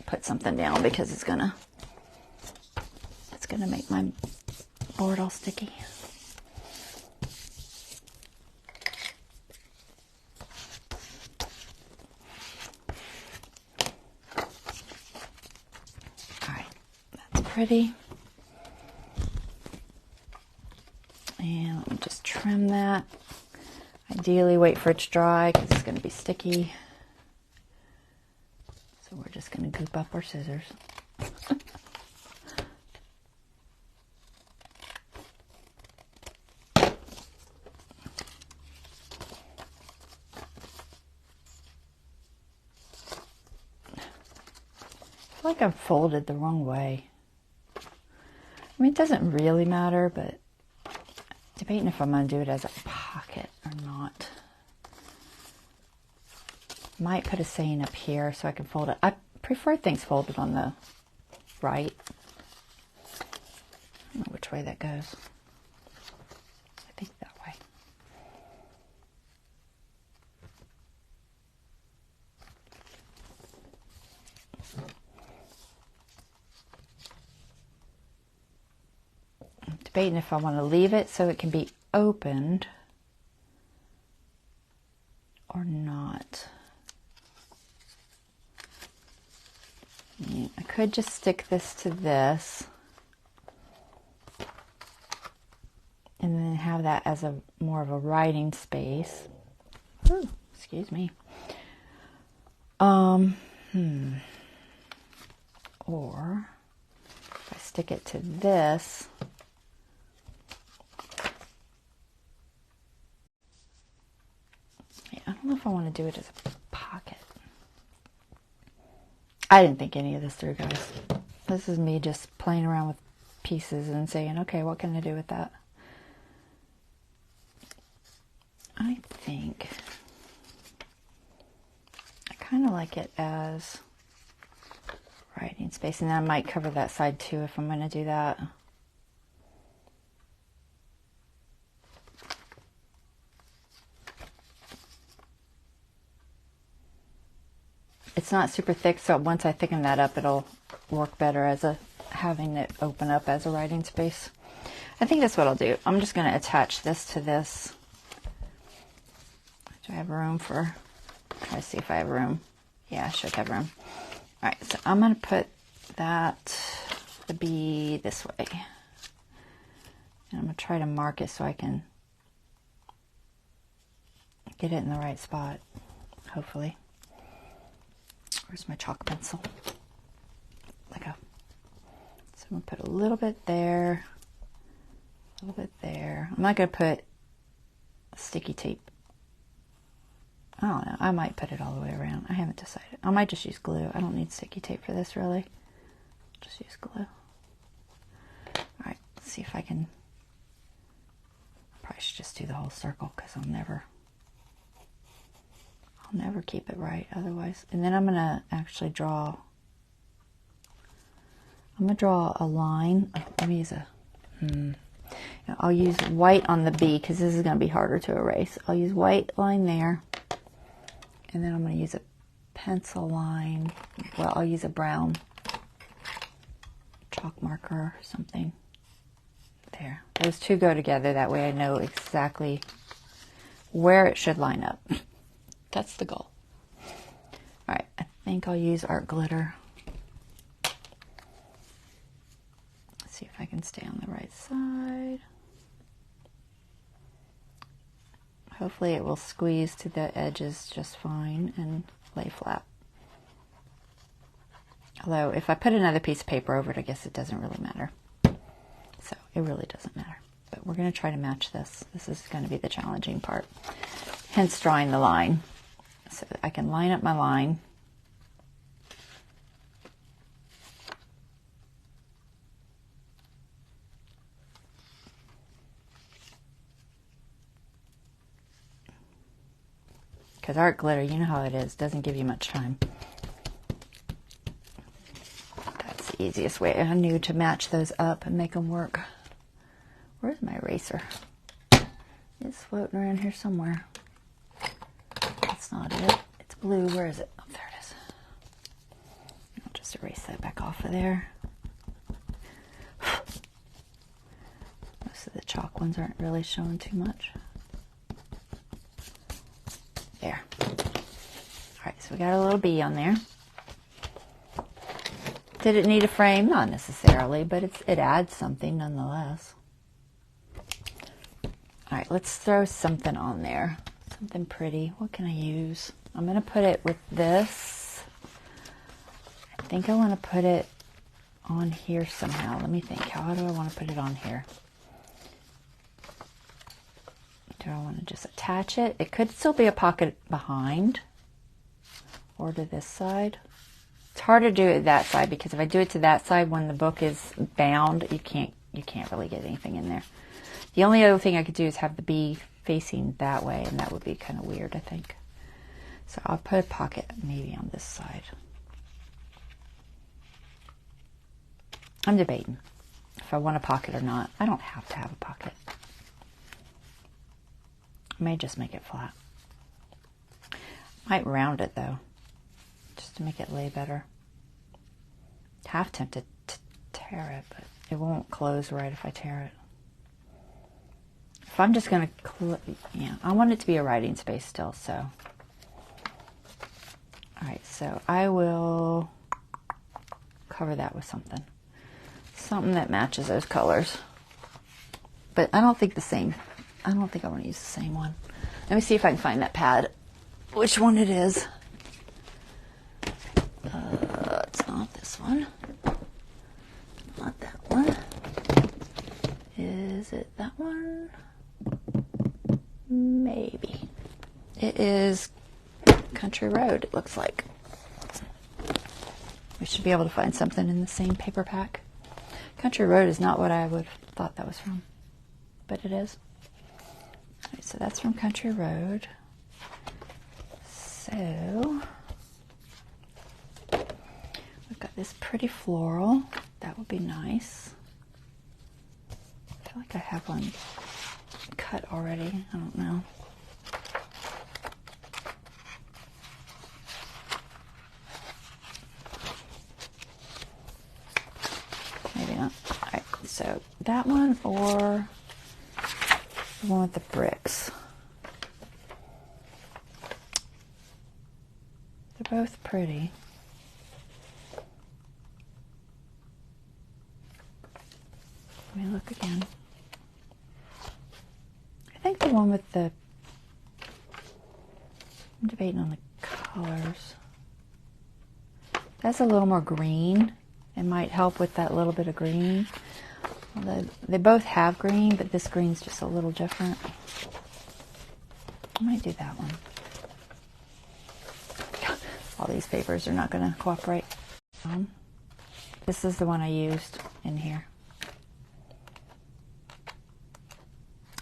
put something down because it's gonna make my board all sticky. All right, that's pretty. And let me just trim that. Ideally wait for it to dry because it's going to be sticky. So we're just going to goop up our scissors. I feel like I've folded the wrong way. I mean, it doesn't really matter, but debating if I'm going to do it as a pocket or not. Might put a saying up here so I can fold it. I prefer things folded on the right. I don't know which way that goes. I think that way. I'm debating if I want to leave it so it can be opened or not. I could just stick this to this and then have that as a more of a writing space. Ooh, Excuse me. Or if I stick it to this, yeah, I don't know if I want to do it as a pocket. I didn't think any of this through, guys. This is me just playing around with pieces and saying, okay, what can I do with that? I think I kind of like it as writing space, and then I might cover that side too if I'm going to do that. It's not super thick, so once I thicken that up, it'll work better as having it open up as a writing space. I think that's what I'll do. I'm just going to attach this to this. Do I have room for, try to see if I have room. Yeah, I should have room. All right, so I'm going to put that, the bee, this way. And I'm going to try to mark it so I can get it in the right spot, hopefully. Where's my chalk pencil? Let go. So I'm going to put a little bit there, a little bit there. I'm not going to put sticky tape. I don't know. I might put it all the way around. I haven't decided. I might just use glue. I don't need sticky tape for this, really. Just use glue. All right. Let's see if I can. Probably should just do the whole circle because I'll never keep it right otherwise. And then I'm going to actually draw. I'm going to draw a line. Oh, let me use a. I'll use white on the B because this is going to be harder to erase. I'll use white line there. And then I'm going to use a pencil line. Well, I'll use a brown chalk marker or something. There. Those two go together. That way I know exactly where it should line up. That's the goal. All right. I think I'll use art glitter. Let's see if I can stay on the right side. Hopefully it will squeeze to the edges just fine and lay flat. Although if I put another piece of paper over it, I guess it doesn't really matter. So it really doesn't matter. But we're going to try to match this. This is going to be the challenging part. Hence drawing the line. So that I can line up my line. Because art glitter, you know how it is, doesn't give you much time. That's the easiest way I knew to match those up and make them work. Where's my eraser? It's floating around here somewhere. That's not it. It's blue. Where is it? Oh, there it is. I'll just erase that back off of there. Most of the chalk ones aren't really showing too much. There. All right, so we got a little bee on there. Did it need a frame? Not necessarily, but it adds something nonetheless. All right, let's throw something on there. Something pretty. What can I use? I'm going to put it with this. I think I want to put it on here somehow. Let me think. How do I want to put it on here? Do I want to just attach it? It could still be a pocket behind or to this side. It's hard to do it that side because if I do it to that side when the book is bound, you can't really get anything in there. The only other thing I could do is have the bee facing that way, and that would be kind of weird, I think. So I'll put a pocket maybe on this side. I'm debating if I want a pocket or not. I don't have to have a pocket. I may just make it flat. Might round it though, just to make it lay better. Half tempted to tear it, but it won't close right if I tear it. If I'm just going to, yeah, I want it to be a writing space still, so. All right, so I will cover that with something. Something that matches those colors. But I don't think the same. I don't think I want to use the same one. Let me see if I can find that pad. which one it is. It's not this one. Not that one. Is it that one? Maybe. It is Country Road, it looks like. We should be able to find something in the same paper pack. Country Road is not what I would have thought that was from, but it is. All right, so that's from Country Road. So we've got this pretty floral. That would be nice. I feel like I have one cut already. I don't know. Maybe not. All right, so that one or the one with the bricks. They're both pretty. Let me look again. I think the one with the... I'm debating on the colors. That's a little more green. It might help with that little bit of green. Although they both have green, but this green's just a little different. I might do that one. All these papers are not going to cooperate. This is the one I used in here.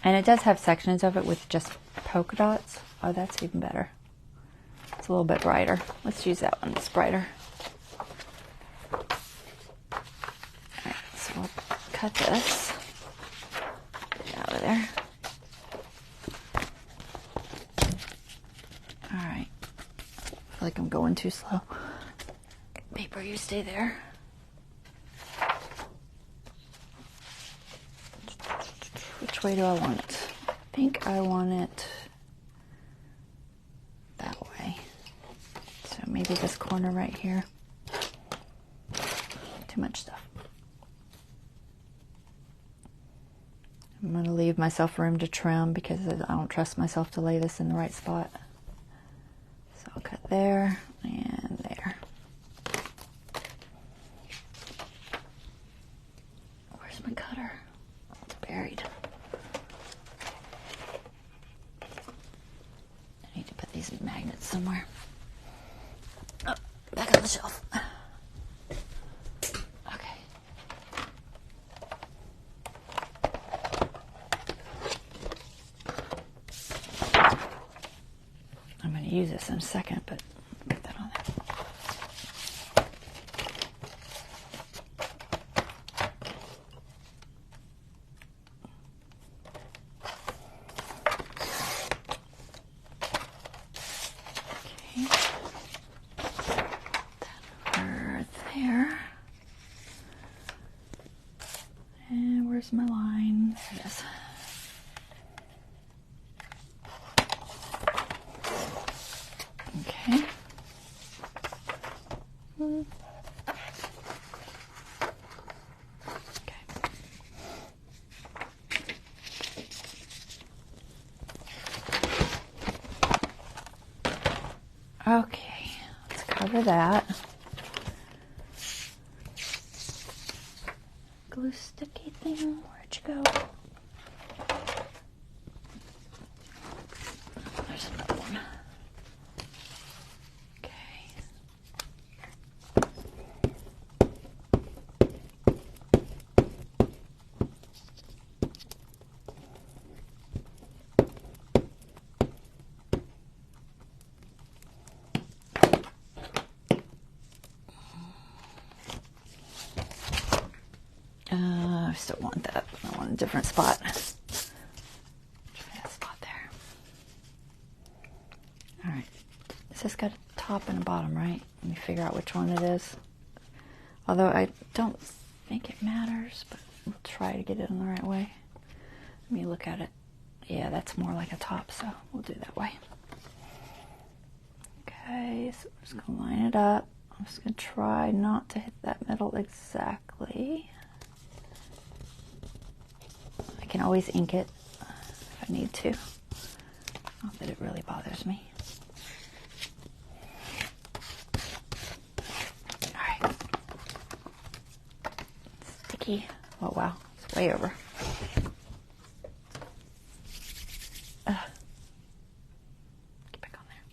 And it does have sections of it with just polka dots. Oh, that's even better. It's a little bit brighter. Let's use that one. It's brighter. Alright, so we'll cut this. Get it out of there. Alright. I feel like I'm going too slow. Paper, you stay there. Which way do I want it? I think I want it that way. So maybe this corner right here. Too much stuff. I'm going to leave myself room to trim because I don't trust myself to lay this in the right spot. So I'll cut there and there. Where's my cutter? It's buried. I need to put these magnets somewhere. Oh, back on the shelf. Okay. I'm going to use this in a second, but put that on there. Where's my line? There it is. Okay. Okay, let's cover that. Glue sticky thing, where'd you go? There's another one. Okay. I still want that. I want a different spot. Try that spot there. All right. This has got a top and a bottom, right? Let me figure out which one it is. Although I don't think it matters, but we'll try to get it in the right way. Let me look at it. Yeah, that's more like a top, so we'll do that way. Okay, so I'm just going to line it up. I'm just going to try not to hit that middle exactly. I can always ink it if I need to. Not that it really bothers me. sticky. Oh wow, it's way over. Get back on there.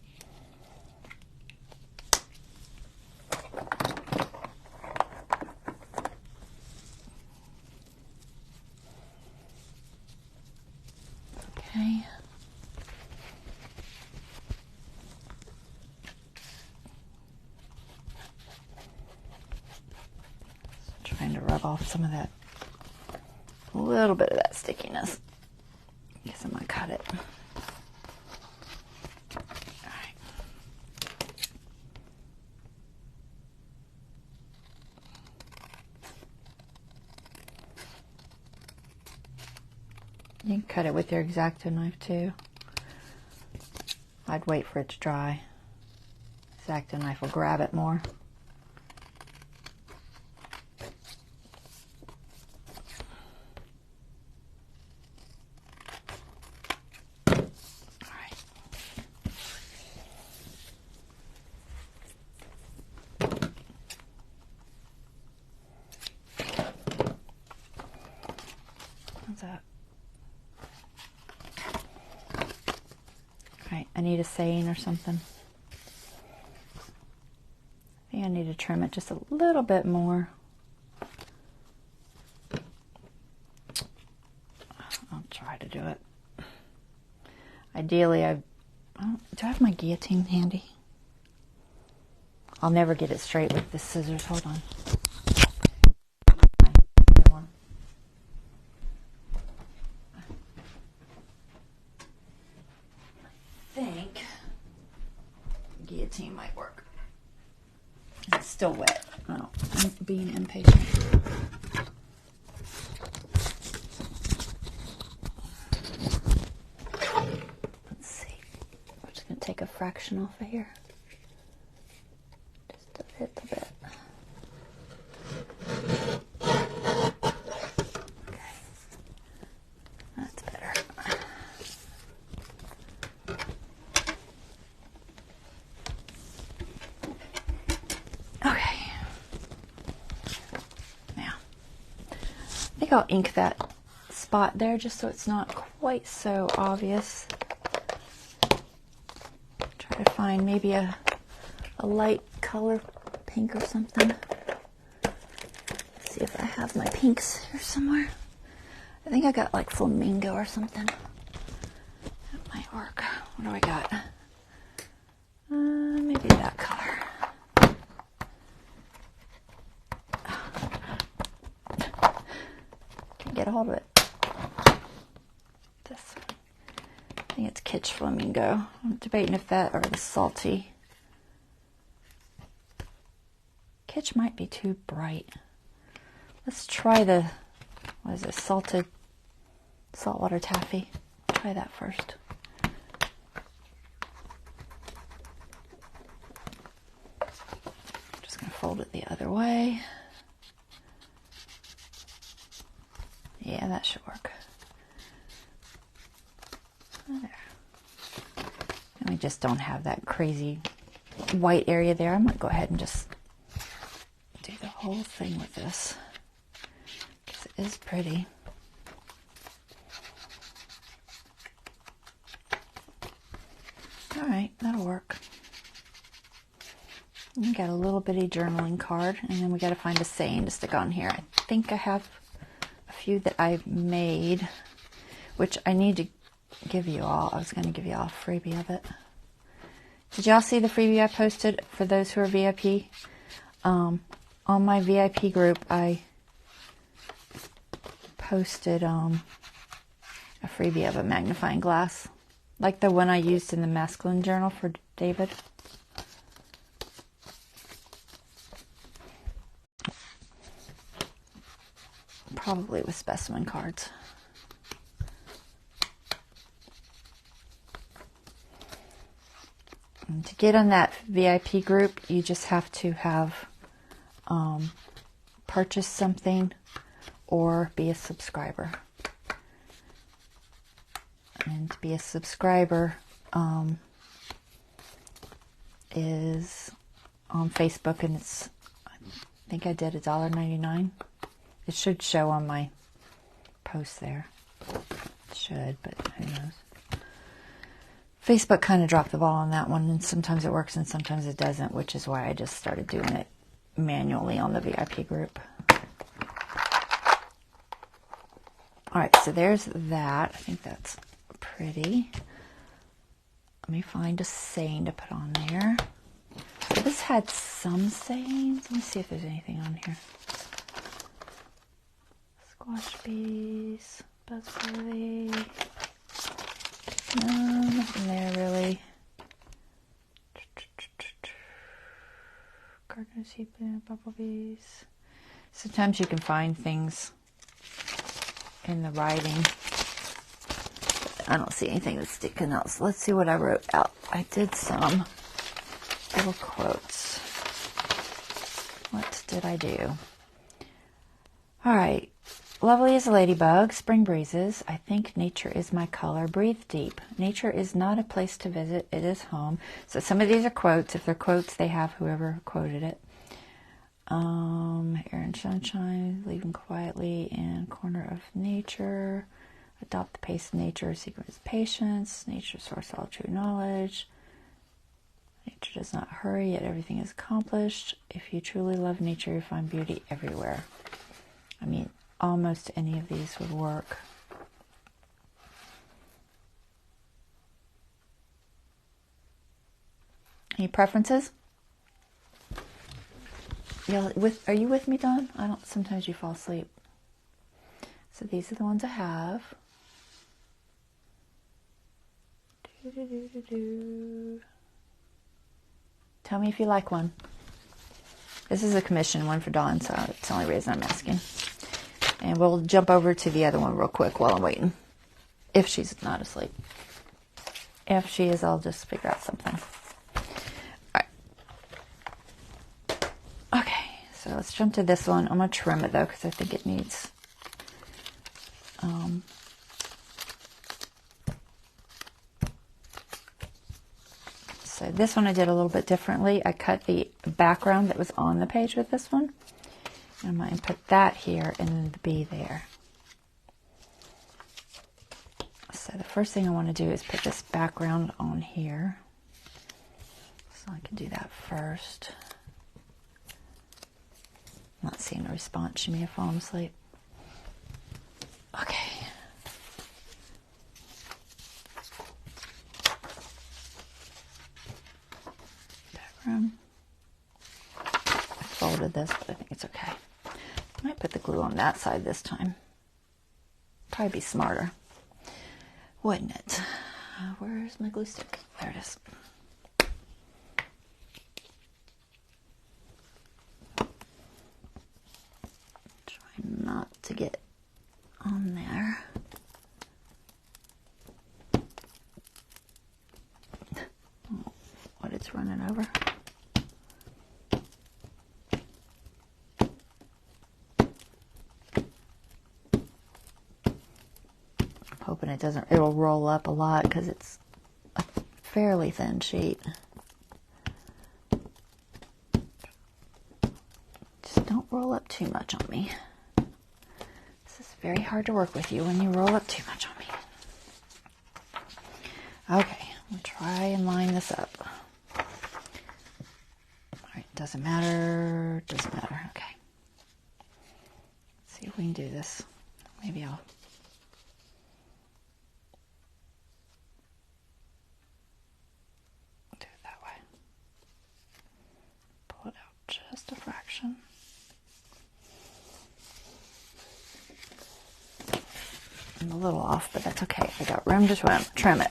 Okay. Trying to rub off some of that, a little bit of that stickiness. I guess I'm gonna cut it. All right. You can cut it with your X-Acto knife too. I'd wait for it to dry. X-Acto knife will grab it more. That. Alright, I need a saying or something. I think I need to trim it just a little bit more. I'll try to do it. Ideally, do I have my guillotine handy? I'll never get it straight with the scissors. Hold on. Guillotine might work. It's still wet. Oh, I'm being impatient. Let's see. I'm just going to take a fraction off of here. Just a little bit. Okay. That's better. I think I'll ink that spot there just so it's not quite so obvious. Try to find maybe a light color, pink or something. Let's see if I have my pinks here somewhere. I think I got like flamingo or something. That might work. What do I got? Maybe that color. Get a hold of it. This one. I think it's Kitsch Flamingo. I'm debating if that or the Salty. Kitsch might be too bright. Let's try the, what is it, saltwater taffy. Try that first. Just gonna fold it the other way. Yeah, that should work. There. And we just don't have that crazy white area there. I might go ahead and just do the whole thing with this, because it is pretty. All right, that'll work. We got a little bitty journaling card, and then we got to find a saying to stick on here. I think I have few that I've made, which I need to give you all. I was going to give you all a freebie of it. Did y'all see the freebie I posted for those who are VIP? On my VIP group, I posted a freebie of a magnifying glass, like the one I used in the masculine journal for David. Probably with specimen cards. And to get on that VIP group, you just have to have purchased something or be a subscriber. And to be a subscriber is on Facebook, and it's, I think I did $1.99. It should show on my post there. It should, but who knows. Facebook kind of dropped the ball on that one, and sometimes it works and sometimes it doesn't, which is why I just started doing it manually on the VIP group. All right, so there's that. I think that's pretty. Let me find a saying to put on there. This had some sayings. Let me see if there's anything on here. Squash bees, buzzworthy. No, nothing there really. Gardener's heap, bumblebees. Sometimes you can find things in the writing. I don't see anything that's sticking out. So let's see what I wrote out. I did some little quotes. What did I do? All right. Lovely as a ladybug, spring breezes. I think nature is my color. Breathe deep. Nature is not a place to visit. It is home. So some of these are quotes. If they're quotes, they have whoever quoted it. Air and sunshine, leaving quietly in corner of nature. Adopt the pace of nature. Secret is patience. Nature source all true knowledge. Nature does not hurry, yet everything is accomplished. If you truly love nature, you find beauty everywhere. I mean, almost any of these would work. Any preferences? Are you with me, Dawn? I don't. Sometimes you fall asleep. So these are the ones I have. Tell me if you like one. This is a commission one for Dawn, so it's the only reason I'm asking. And we'll jump over to the other one real quick while I'm waiting. If she's not asleep. If she is, I'll just figure out something. Alright. Okay, so let's jump to this one. I'm going to trim it though, because I think it needs... So this one I did a little bit differently. I cut the background that was on the page with this one. And I'm going to put that here and then the bee there. So the first thing I want to do is put this background on here. So I can do that first. I'm not seeing a response. She may have fallen asleep. Okay. Background. I folded this, but I think it's okay. I might put the glue on that side this time. Probably be smarter, wouldn't it? Where's my glue stick? There it is. Try not to get on there. Oh, what it's running over. Hoping it'll roll up a lot because it's a fairly thin sheet. Just don't roll up too much on me. This is very hard to work with you when you roll up too much on me. Okay, I'm going to try and line this up. Alright, doesn't matter, okay. Let's see if we can do this. Maybe I'll just a fraction. I'm a little off, but that's okay. I got room to trim it.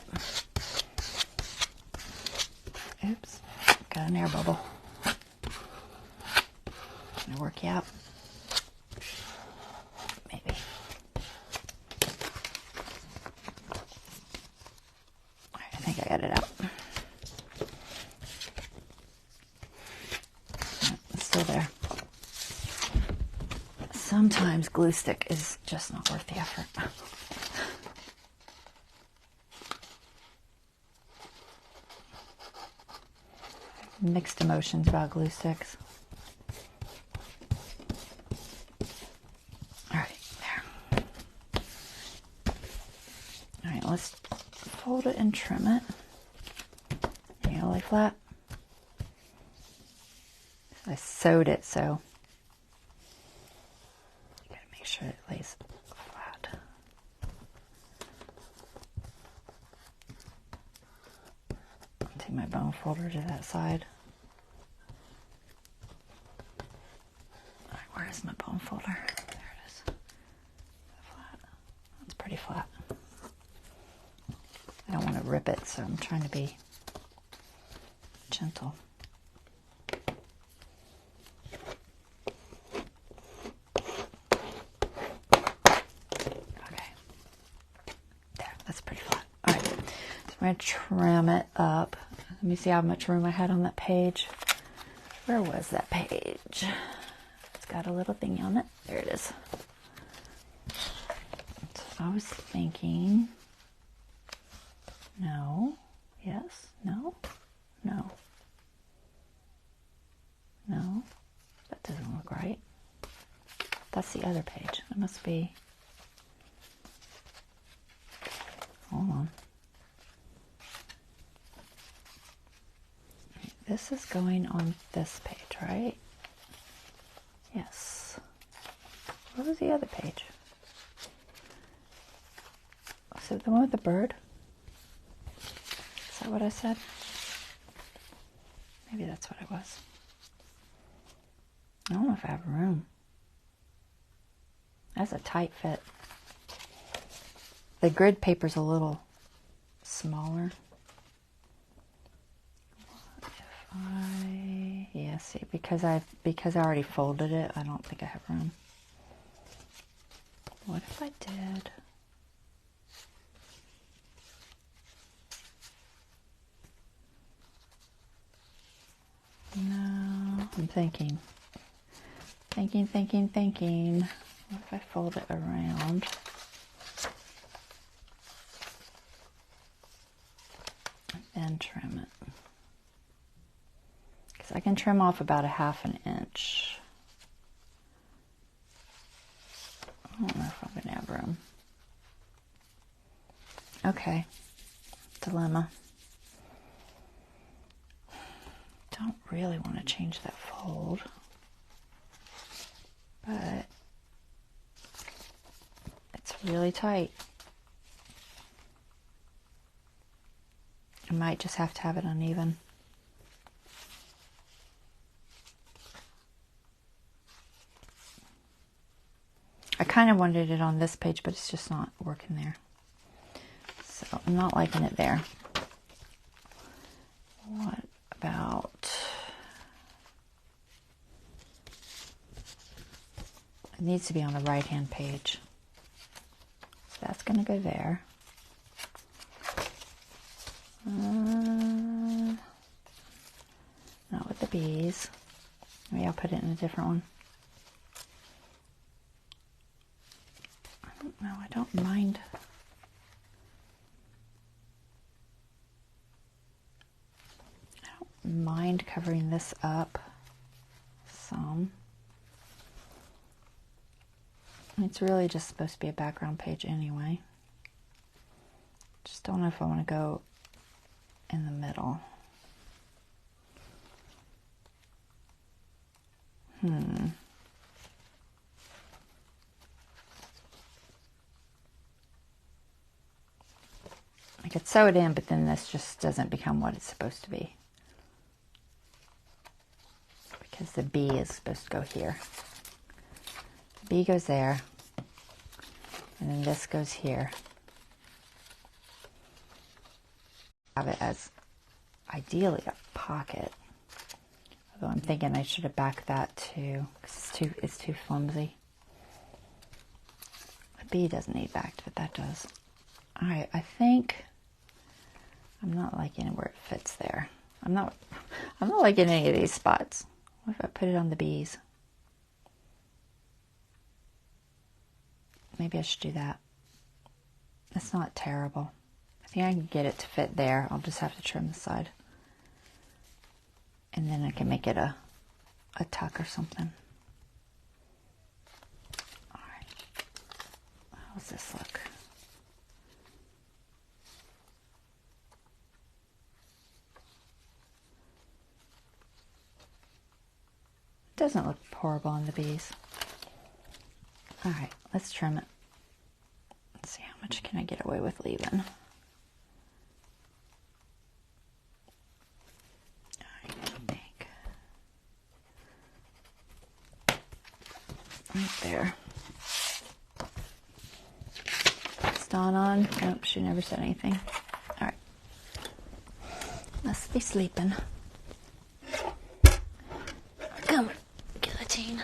Oops, got an air bubble. Can I work you out? Maybe. All right, I think I got it out. Still there. Sometimes glue stick is just not worth the effort. Mixed emotions about glue sticks. trim it. Nearly flat. I sewed it, so you gotta make sure it lays flat. I'll take my bone folder to that side. All right, where is my bone folder? There it is. Flat. That's pretty flat. I don't want to rip it, so I'm trying to be gentle. Okay. There, that's pretty flat. All right, so I'm going to trim it up. Let me see how much room I had on that page. Where was that page? It's got a little thing on it. There it is. So I was thinking, no, yes, no, no, no, that doesn't look right. That's the other page. It must be, hold on. This is going on this page, right? Yes. What was the other page? Was it the one with the bird? Is that what I said? Maybe that's what it was. I don't know if I have room. That's a tight fit. The grid paper's a little smaller. Yeah, see, because I already folded it, I don't think I have room. What if I did? No, I'm thinking. Thinking. What if I fold it around? And trim it. Because I can trim off about 1/2 inch. I don't know if I'm going to have room. Okay. Dilemma. Don't really want to change that fold. But it's really tight. I might just have to have it uneven. I kind of wanted it on this page, but it's just not working there. So I'm not liking it there. What about... It needs to be on the right-hand page. So that's going to go there. Not with the bees. Maybe I'll put it in a different one. I don't know. I don't mind. I don't mind covering this up some. It's really just supposed to be a background page anyway. Just don't know if I want to go in the middle. I could sew it in, but then this just doesn't become what it's supposed to be. Because the bee is supposed to go here. The bee goes there. And then this goes here. Have it as ideally a pocket. Although I'm thinking I should have backed that too, because it's too flimsy. The bee doesn't need backed, but that does. Alright, I think I'm not liking where it fits there. I'm not liking any of these spots. What if I put it on the bees? Maybe I should do that. It's not terrible. I think I can get it to fit there. I'll just have to trim the side. And then I can make it a tuck or something. Alright. How does this look? Doesn't look horrible on the bees. All right, let's trim it. Let's see, how much can I get away with leaving? I think right there. Is Dawn on? Nope, she never said anything. All right, must be sleeping. Come, guillotine.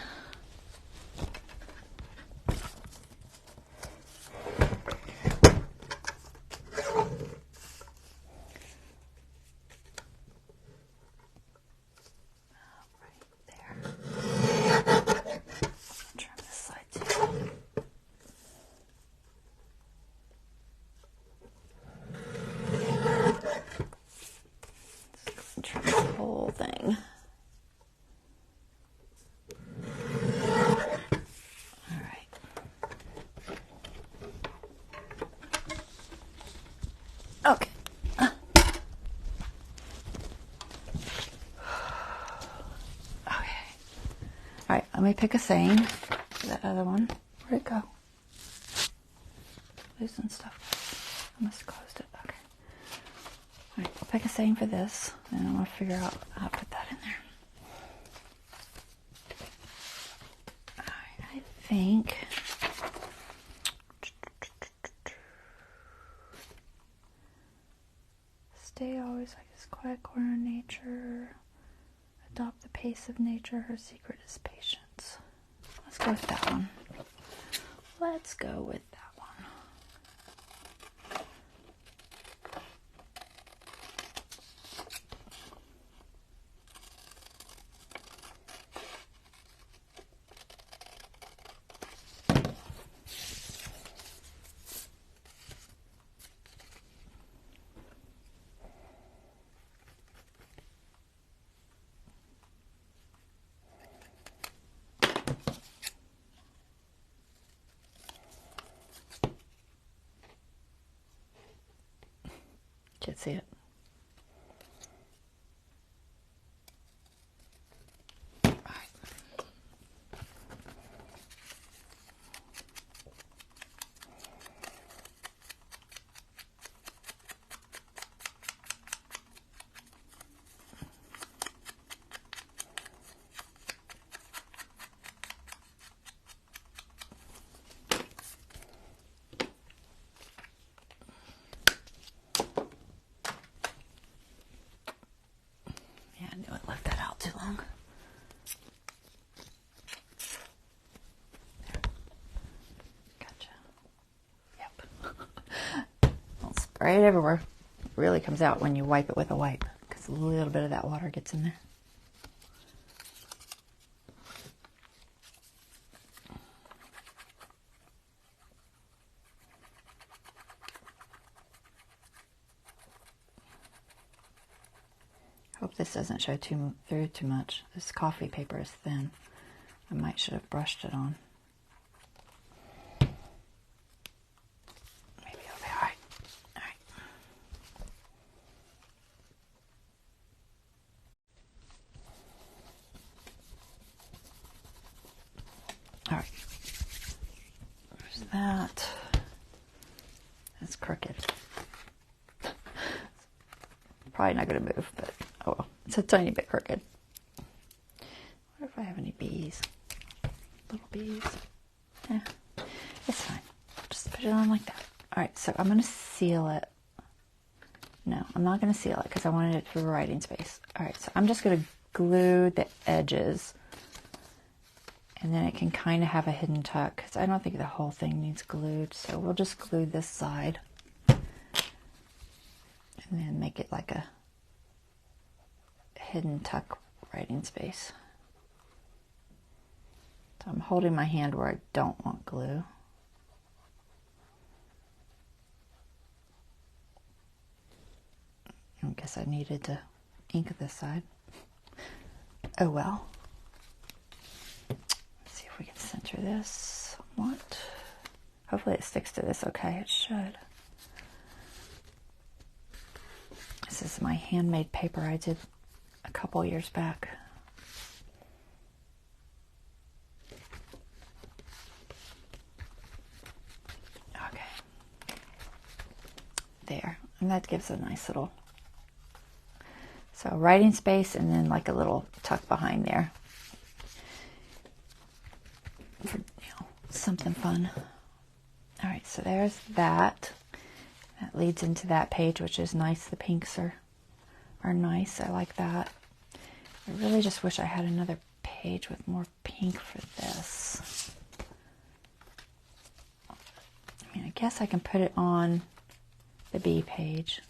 Trim the whole thing. All right. Okay. Okay. All right, let me pick a saying for that other one. Where'd it go? Losing stuff. I must have closed it. Okay. All right, I'll pick a saying for this, and I want to figure out how to put that in there. All right, I think stay always like this quiet corner of nature. Adopt the pace of nature. Her secret is patience. Let's go with that one. Let's go with that one. Can't see it. All right. I knew I left that out too long. There. Gotcha. Yep. I'll spray it everywhere. It really comes out when you wipe it with a wipe, because a little bit of that water gets in there. Hope this doesn't show through too much. This coffee paper is thin. I might should have brushed it on. Maybe it'll be all right. All right. All right. There's that. That's crooked. Probably not going to move, but oh well. It's a tiny bit crooked. I wonder if I have any bees. Little bees. Yeah, it's fine. Just put it on like that. All right, so I'm going to seal it. No, I'm not going to seal it because I wanted it for writing space. All right, so I'm just going to glue the edges, and then it can kind of have a hidden tuck because I don't think the whole thing needs glued. So we'll just glue this side and then make it like a hidden tuck writing space. So I'm holding my hand where I don't want glue. I guess I needed to ink this side. Oh well. Let's see if we can center this somewhat. Hopefully it sticks to this okay. It should. This is my handmade paper I did a couple years back. And that gives a nice little, so writing space and then like a little tuck behind there for, something fun. All right, so there's that. That leads into that page, which is nice. The pinks are nice. I like that. I really just wish I had another page with more pink for this. I mean, I guess I can put it on the B page.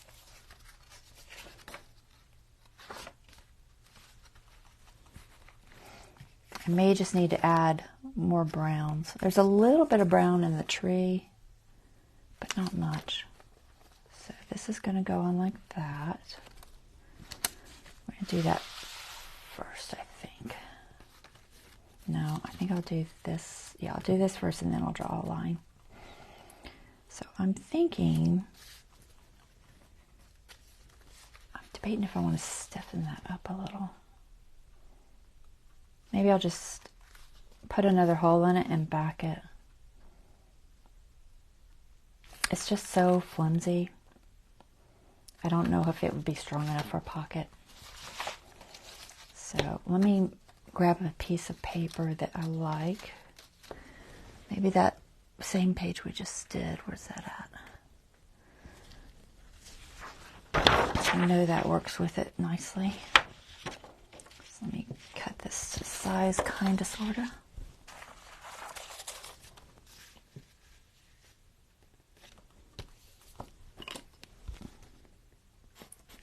I may just need to add more browns. There's a little bit of brown in the tree, but not much. So this is going to go on like that. We're going to do that first, I think. No, I think I'll do this. Yeah, I'll do this first and then I'll draw a line. So I'm thinking, I'm debating if I want to stiffen that up a little. Maybe I'll just put another hole in it and back it. It's just so flimsy. I don't know if it would be strong enough for a pocket. So let me grab a piece of paper that I like. Maybe that same page we just did. Where's that at? I know that works with it nicely. So let me cut this to size, kind of, sort of.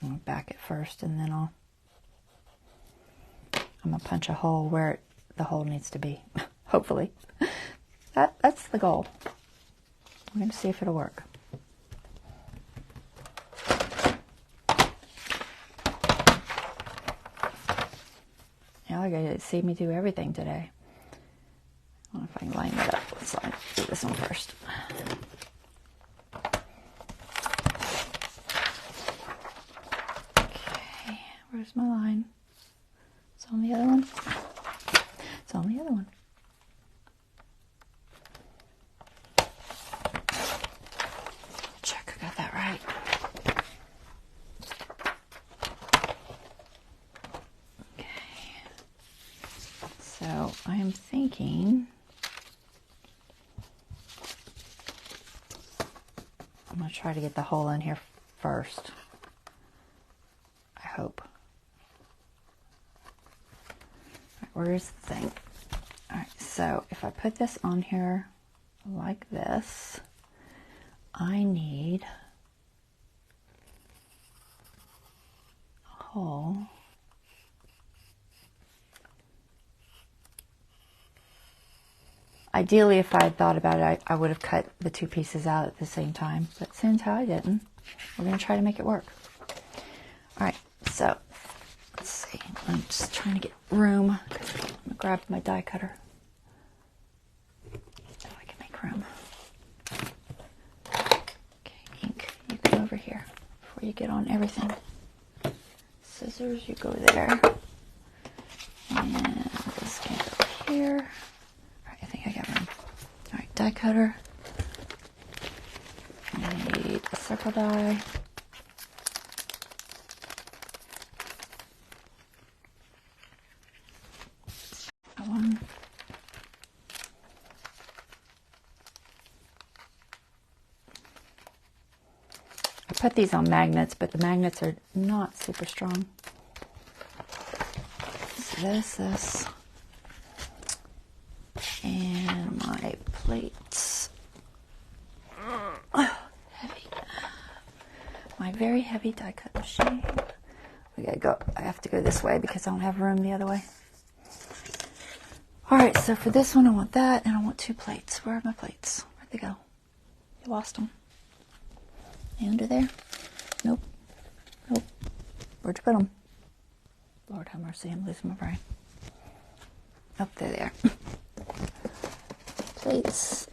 I'm going to back it first, and then I'm going to punch a hole where the hole needs to be, hopefully. That's the goal. We're going to see if it'll work. Now I got to see me do everything today. I don't know if I can line that up. Let's do this one first. Okay, where's my line? It's on the other one. It's on the other one. Check I got that right. So I am thinking I'm going to try to get the hole in here first. I hope. All right, where's the thing? All right, so if I put this on here like this, I need a hole. Ideally, if I had thought about it, I would have cut the two pieces out at the same time. But since I didn't, we're going to try to make it work. All right, so let's see. I'm just trying to get room. I'm going to grab my die cutter so I can make room. Okay, ink, you come over here before you get on everything. Scissors, you go there. And this can go here. I think I got room. All right, die cutter. I need a circle die. One. I put these on magnets, but the magnets are not super strong. So this. And my plates. Heavy. My very heavy die cut machine. We gotta go. I have to go this way because I don't have room the other way. Alright, so for this one I want that, and I want two plates. Where are my plates? Where'd they go? You lost them. They under there? Nope. Nope. Where'd you put them? Lord have mercy, I'm losing my brain. Oh, they're there. Plates.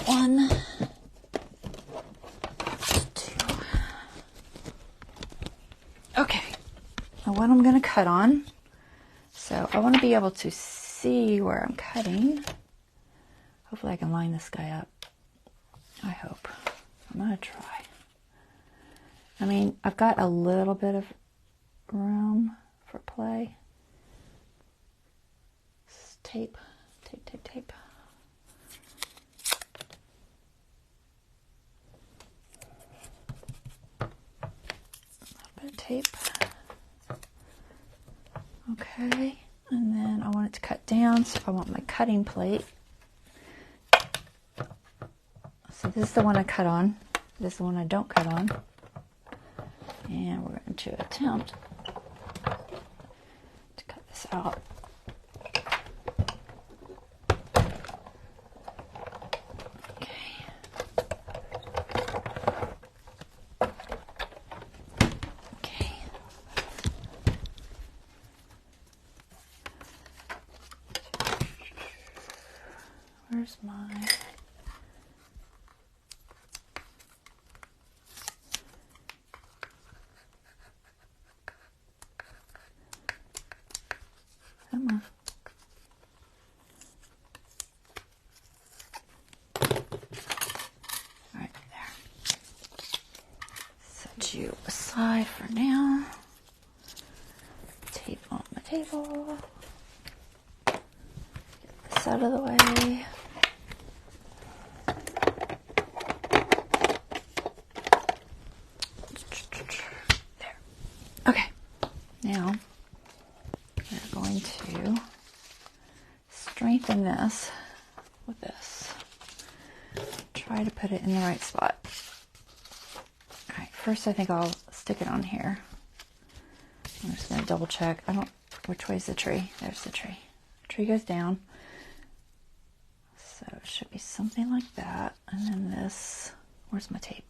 1, 2. Okay. Now what I'm going to cut on. So I want to be able to see where I'm cutting. Hopefully I can line this guy up. I hope. I'm going to try. I mean, I've got a little bit of room for play. Tape, tape, tape, tape. A little bit of tape. Okay, and then I want it to cut down, so I want my cutting plate. So this is the one I cut on. This is the one I don't cut on. And we're going to attempt to cut this out. Where's my... Come on. Right there. Set you aside for now. Tape on my table. Get this out of the way. There. Okay. Now we're going to strengthen this with this. Try to put it in the right spot. All right, first I think I'll stick it on here. I'm just going to double check. Which way's the tree? There's the tree. The tree goes down. So it should be something like that. And then this, where's my tape?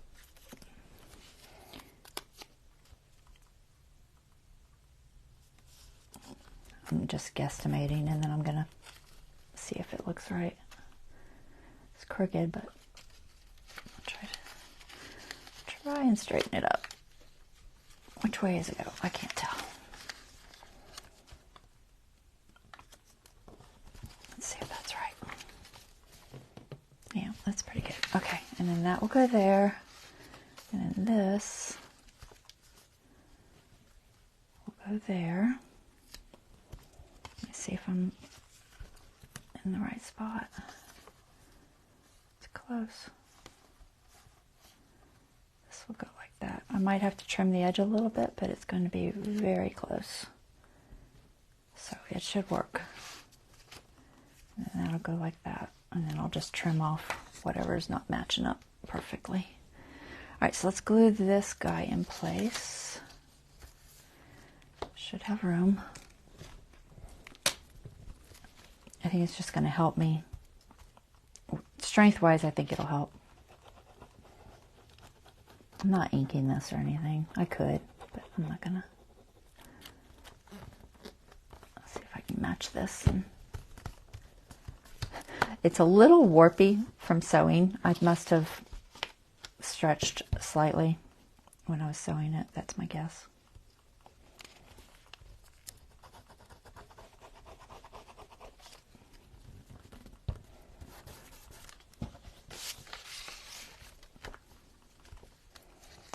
I'm just guesstimating, and then I'm going to see if it looks right. It's crooked, but I'll try and straighten it up. Which way does it go? I can't tell. Let's see if that's right. Yeah, that's pretty good. Okay, and then that will go there. And then this will go there. Let me see if I'm in the right spot. It's close. This will go like that. I might have to trim the edge a little bit, but it's going to be very close. So it should work. And then that'll go like that. And then I'll just trim off whatever is not matching up perfectly. All right, so let's glue this guy in place. Should have room. I think it's just going to help me. Strength-wise, I think it'll help. I'm not inking this or anything. I could, but I'm not going to. Let's see if I can match this. It's a little warpy from sewing. I must have stretched slightly when I was sewing it. That's my guess.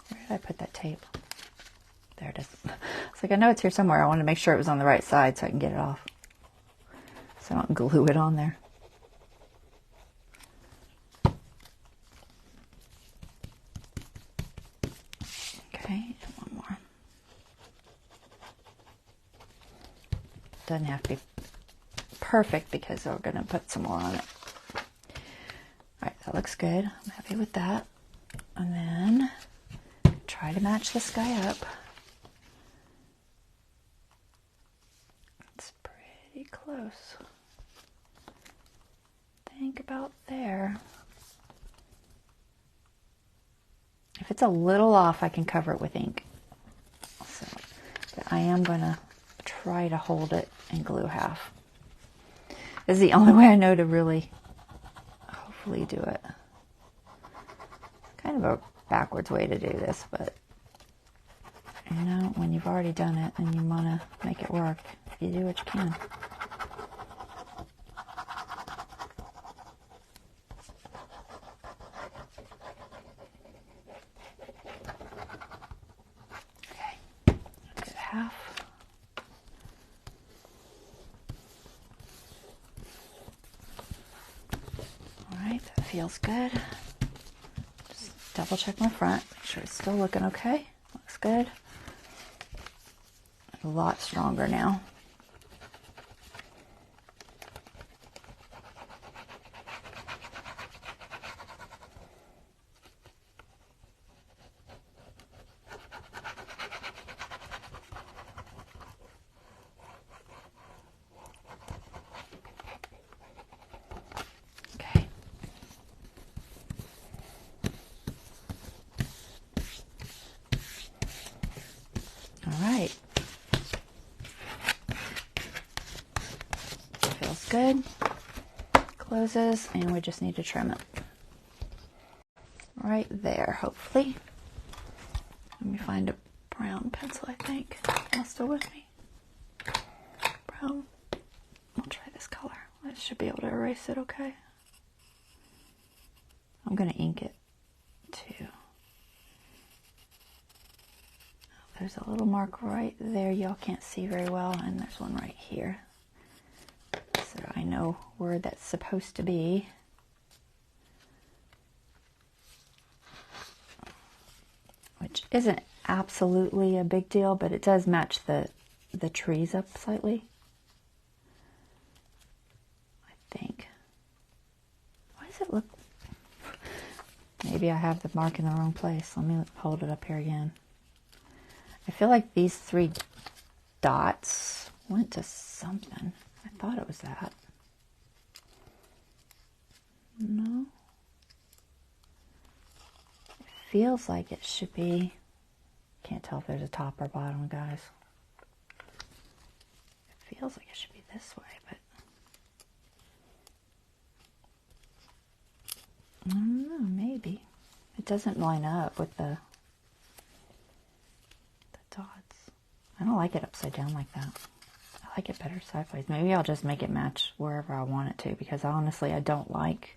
Where did I put that tape? There it is. It's like, I know it's here somewhere. I wanted to make sure it was on the right side so I can get it off. So I don't glue it on there. Okay, and one more. Doesn't have to be perfect because we're going to put some more on it. Alright, that looks good. I'm happy with that. And then try to match this guy up. It's pretty close. Think about there. If it's a little off, I can cover it with ink. So, but I am going to try to hold it and glue half. This is the only way I know to really hopefully do it. Kind of a backwards way to do this, but you know, when you've already done it and you want to make it work, you do what you can. feels good. Just double check my front, make sure it's still looking okay. Looks good. A lot stronger now. Alright, feels good, closes, and we just need to trim it. Right there, hopefully. Let me find a brown pencil, I think. Y'all still with me? Brown. I'll try this color. I should be able to erase it okay. I'm going to ink it too. There's a little mark right there y'all can't see very well, and there's one right here. So I know where that's supposed to be. Which isn't absolutely a big deal, but it does match the trees up slightly. I think. Why does it look... Maybe I have the mark in the wrong place. Let me hold it up here again. I feel like these 3 dots went to something. I thought it was that. No. It feels like it should be... Can't tell if there's a top or bottom, guys. It feels like it should be this way, but... I don't know, maybe. It doesn't line up with the dots. I don't like it upside down like that. I like it better sideways. Maybe I'll just make it match wherever I want it to, because honestly I don't like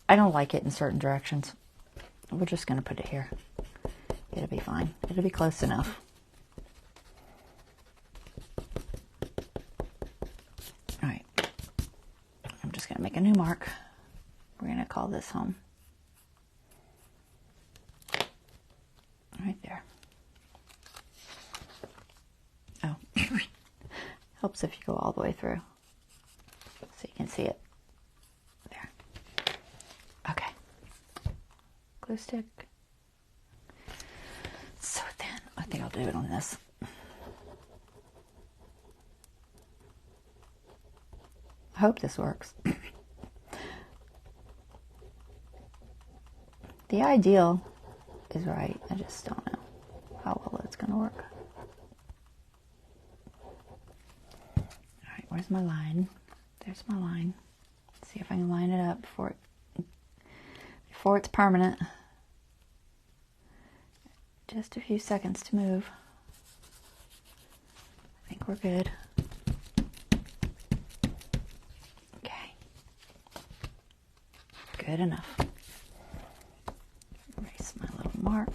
it in certain directions. We're just going to put it here. It'll be fine. It'll be close enough. Alright. I'm just going to make a new mark. We're going to call this home. Right there. Oh, helps if you go all the way through so you can see it. There. Okay. Glue stick. So thin. I think I'll do it on this. I hope this works. The ideal is right. I just don't know how well it's going to work. Alright, where's my line? There's my line. Let's see if I can line it up before it's permanent. Just a few seconds to move. I think we're good. Okay. Good enough. Erase my little mark.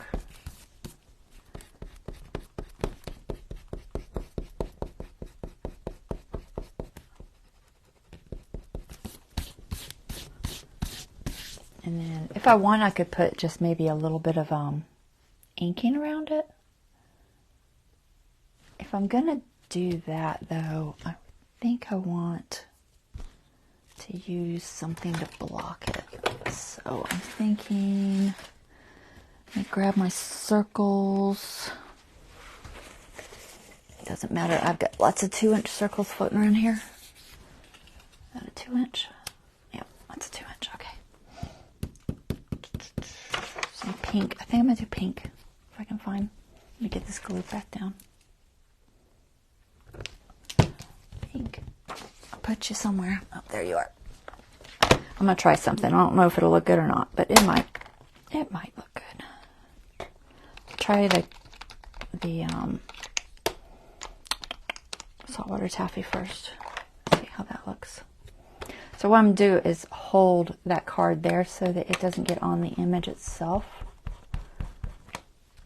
And then if I want, I could put just maybe a little bit of inking around it. If I'm gonna do that though, I think I want to use something to block it. So I'm thinking, let me grab my circles. It doesn't matter, I've got lots of 2-inch circles floating around here. Is that a 2-inch? Yep, that's a 2-inch, okay. Some pink, I think I'm gonna do pink, if I can find. Let me get this glue back down. Pink. I'll put you somewhere. Oh, there you are. I'm gonna try something. I don't know if it'll look good or not, but it might look good. Try the saltwater taffy first. See how that looks. So what I'm gonna do is hold that card there so that it doesn't get on the image itself.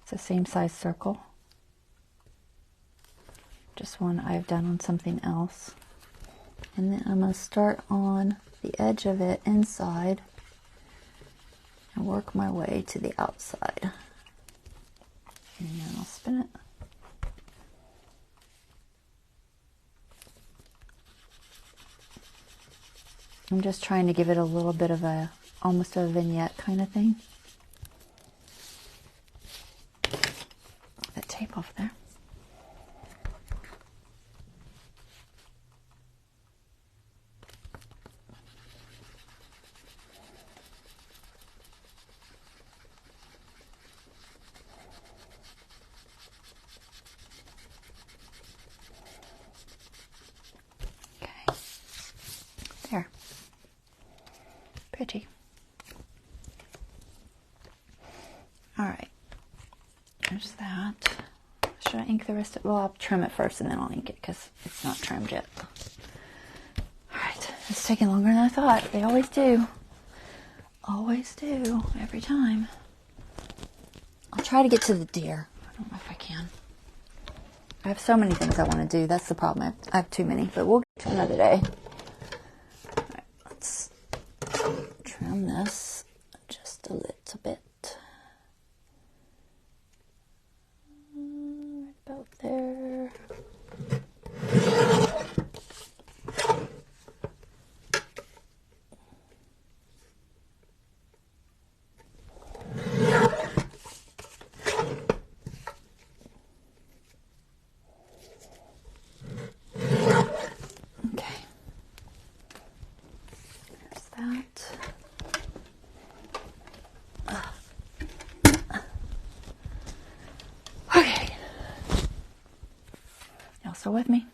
It's the same size circle. Just one I've done on something else. And then I'm going to start on the edge of it inside and work my way to the outside. And then I'll spin it. I'm just trying to give it a little bit of a, almost a vignette kind of thing. That tape off there. There. Pretty. Alright. There's that. Should I ink the rest of it? Well, I'll trim it first and then I'll ink it because it's not trimmed yet. Alright. It's taking longer than I thought. They always do. Always do. Every time. I'll try to get to the deer. I don't know if I can. I have so many things I want to do. That's the problem. I have too many. But we'll get to another day. Trim this just a little bit. Right about there. Okay. There's that. Okay. Y'all still with me?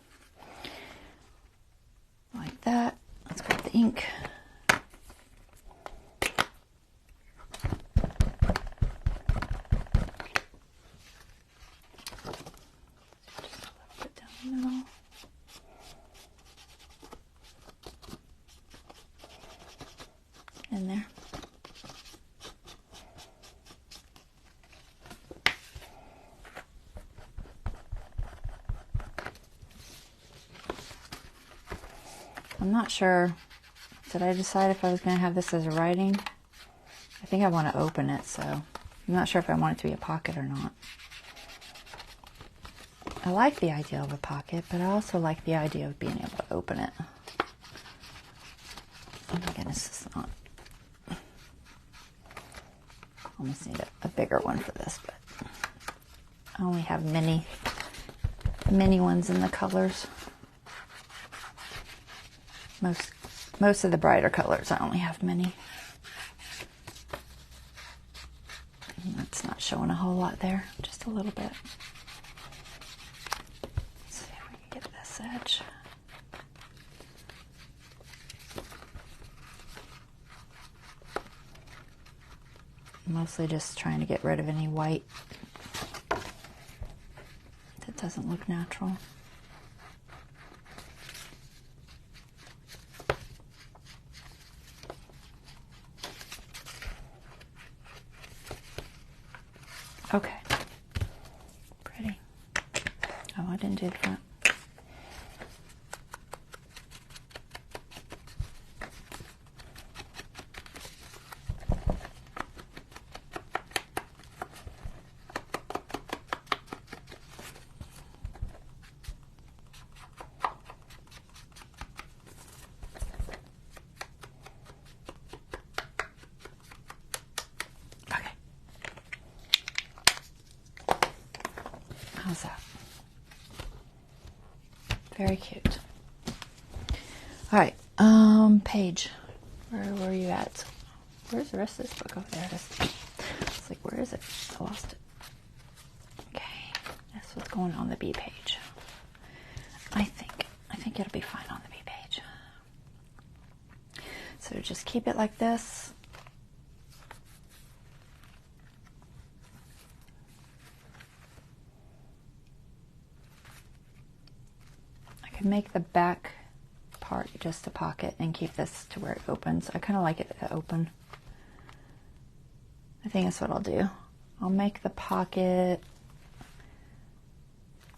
Like that. Let's grab the ink. Just a little bit down the middle. In there. I'm not sure. Did I decide if I was going to have this as a writing? I think I want to open it, so I'm not sure if I want it to be a pocket or not. I like the idea of a pocket, but I also like the idea of being able to open it. Oh my goodness, it's not. Almost need a bigger one for this, but I only have mini ones in the colors. Most of the brighter colors I only have mini. That's not showing a whole lot there, just a little bit. Let's see if we can get this edge. Mostly just trying to get rid of any white that doesn't look natural. Okay. Pretty. Oh, I didn't do the front. How's that? Very cute. All right, page. Where were you at? Where's the rest of this book? Oh, there it is. It's like, where is it? I lost it. Okay, that's what's going on the B page. I think it'll be fine on the B page. So just keep it like this. Make the back part just a pocket and keep this to where it opens. I kind of like it to open. I think that's what I'll do. I'll make the pocket.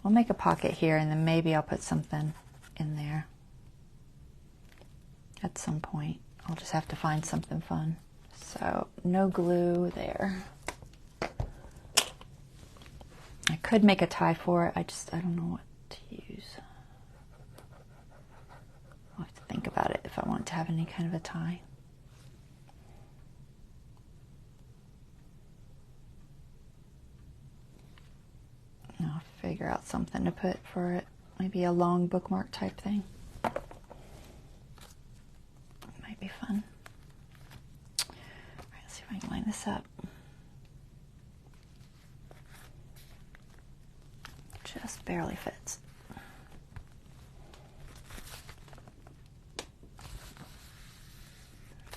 I'll make a pocket here and then maybe I'll put something in there. at some point. I'll just have to find something fun. So no glue there. I could make a tie for it. I don't know what to use. I'll have to think about it if I want to have any kind of a tie. I'll figure out something to put for it. Maybe a long bookmark type thing. Might be fun. All right, let's see if I can line this up. Just barely fits.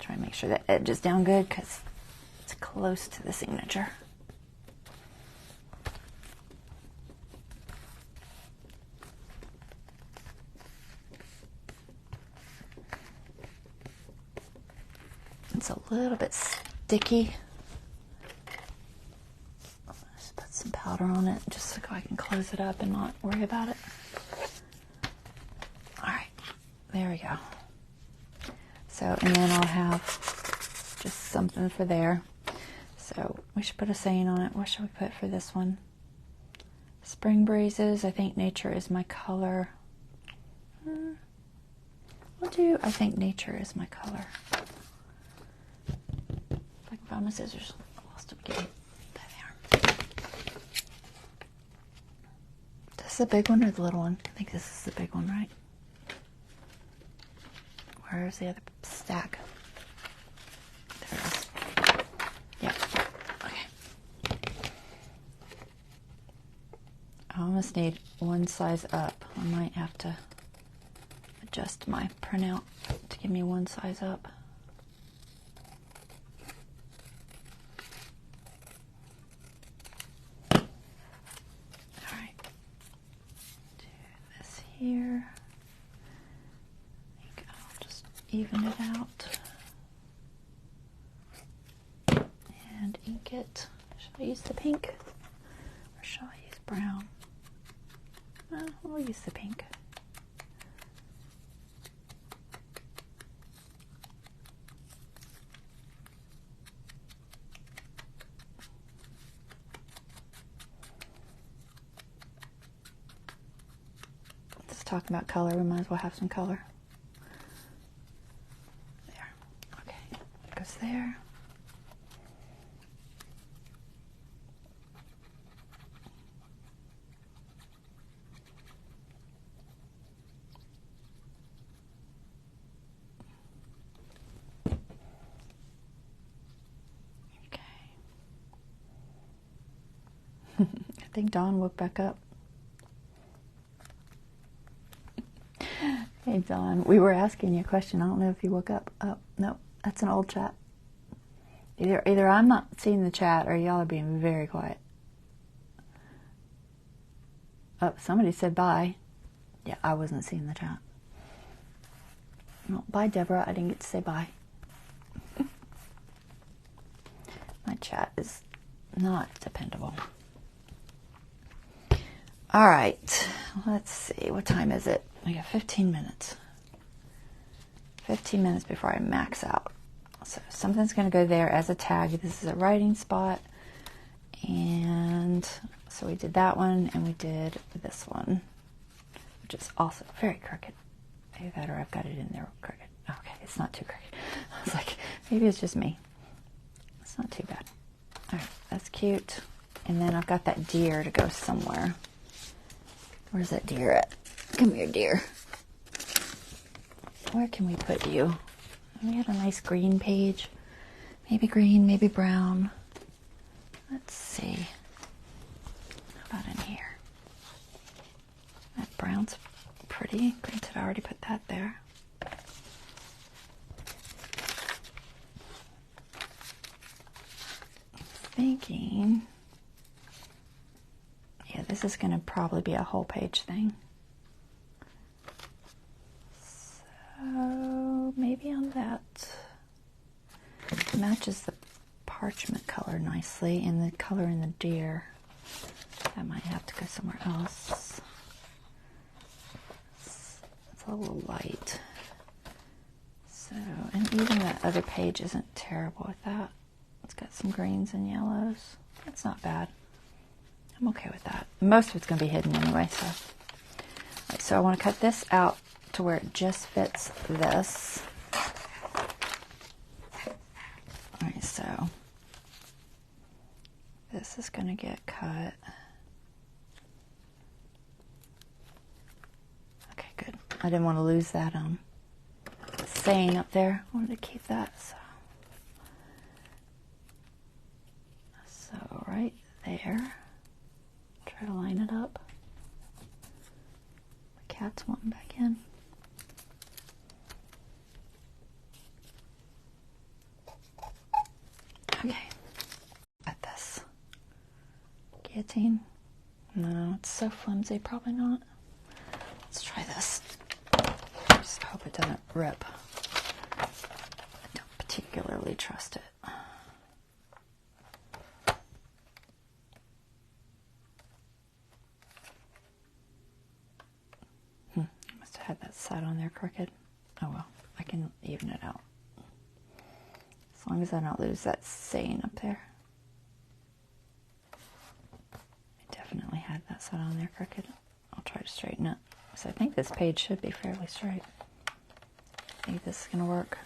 Try and make sure that edge is down good because it's close to the signature. It's a little bit sticky. Just put some powder on it just so I can close it up and not worry about it. All right, there we go. So, and then I'll have just something for there. So we should put a saying on it. What should we put for this one? Spring breezes. I think nature is my color. We'll do, I think nature is my color. If I can find my scissors. I lost them again. There they are. Is this the big one or the little one? I think this is the big one, right? Where's the other stack? There it is. Yep. Okay. I almost need one size up. I might have to adjust my printout to give me one size up. All right. Do this here. Even it out and ink it. Should I use the pink or shall I use brown? We'll use the pink. Let's talk about color. We might as well have some color. There. Okay. I think Dawn woke back up. Hey Dawn, we were asking you a question. I don't know if you woke up. Oh, no, that's an old chat. Either I'm not seeing the chat or y'all are being very quiet. Oh, somebody said bye. Yeah, I wasn't seeing the chat. No, bye, Deborah. I didn't get to say bye. My chat is not dependable. All right. Let's see. What time is it? I got 15 minutes. 15 minutes before I max out. So something's going to go there as a tag. This is a writing spot. And so we did that one and we did this one, which is also very crooked. Maybe better I've got it in there crooked. Okay, it's not too crooked. I was like, maybe it's just me. It's not too bad. All right, that's cute. And then I've got that deer to go somewhere. Where's that deer at? Come here, deer. Where can we put you? We had a nice green page. Maybe green, maybe brown. Let's see. How about in here? That brown's pretty. Granted, I already put that there. Thinking, yeah, this is going to probably be a whole page thing. So maybe on that. It matches the parchment color nicely, and the color in the deer. That might have to go somewhere else. It's a little light. And even that other page isn't terrible with that. It's got some greens and yellows. That's not bad. I'm okay with that. Most of it's going to be hidden anyway, so. All right, so I want to cut this out to where it just fits this. All right, so this is going to get cut. Okay, good. I didn't want to lose that saying up there. I wanted to keep that, so right there. Try to line it up. The cat's wanting back in. Okay, got this. Guillotine. No, it's so flimsy, probably not. Let's try this. Just hope it doesn't rip. I don't particularly trust it. I must have had that side on there crooked. Oh well, I can even it out. As long as I don't lose that saying up there. I definitely had that side on there crooked. I'll try to straighten it. So I think this page should be fairly straight. I think this is going to work.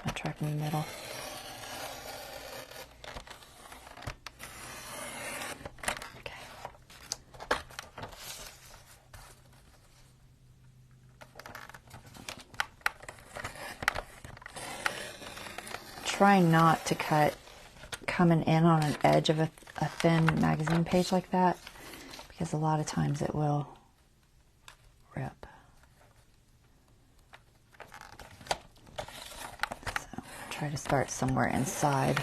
I'll try from the middle. Okay. Try not to cut coming in on an edge of a thin magazine page like that, because a lot of times it will rip. So try to start somewhere inside.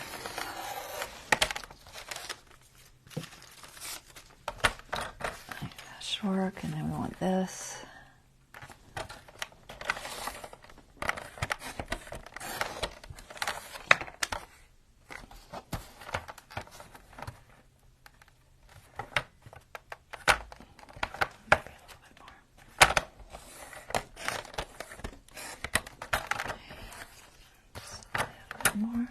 That should work, and then we want this. More.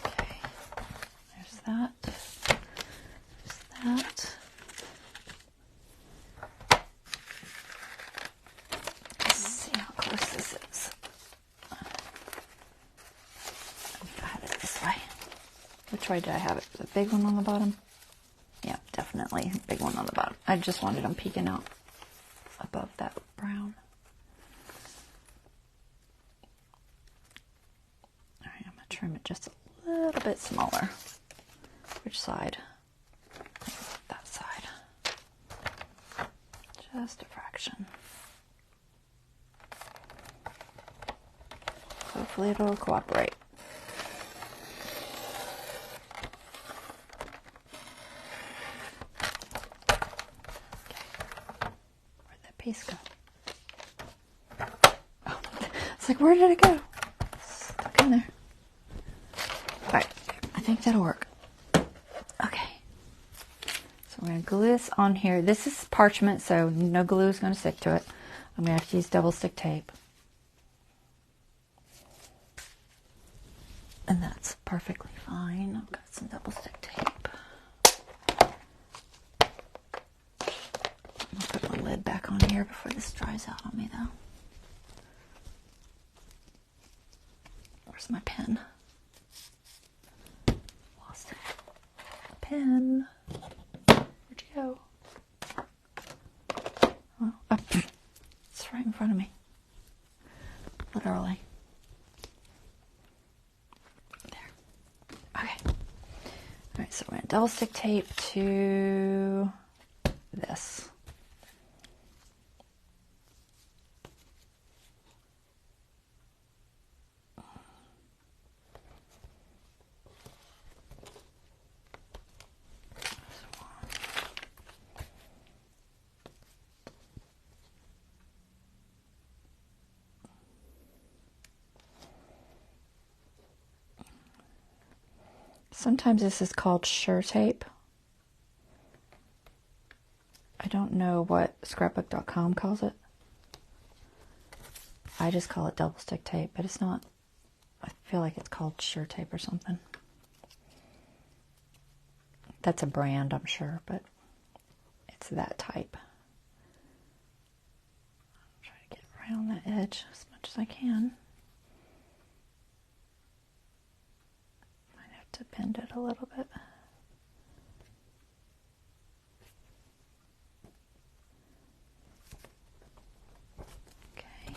Okay, there's that. There's that. Let's see how close this is. I think I have it this way. Which way did I have it? The big one on the bottom? Yeah, definitely big one on the bottom. I just wanted them peeking out above that brown. All right, I'm going to trim it just a little bit smaller. Which side? That side. Just a fraction. Hopefully it'll cooperate. Piece go? Oh, it's like, where did it go? Stuck in there. All right, I think that'll work. Okay, so we're going to glue this on here. This is parchment, so no glue is going to stick to it. I'm going to have to use double stick tape. And that's perfectly fine. I've got some double stick tape. I'll put my lid back on here before this dries out on me, though. Where's my pen? Lost it. Pen. Where'd you go? Well, it's right in front of me. Literally. There. Okay. All right, so we're going to double stick tape to this. Sometimes this is called sure tape. I don't know what scrapbook.com calls it. I just call it double stick tape, but it's not. I feel like it's called Sure Tape or something. That's a brand, I'm sure, but it's that type. I'll try to get right on that edge as much as I can. Might have to bend it a little bit. Okay.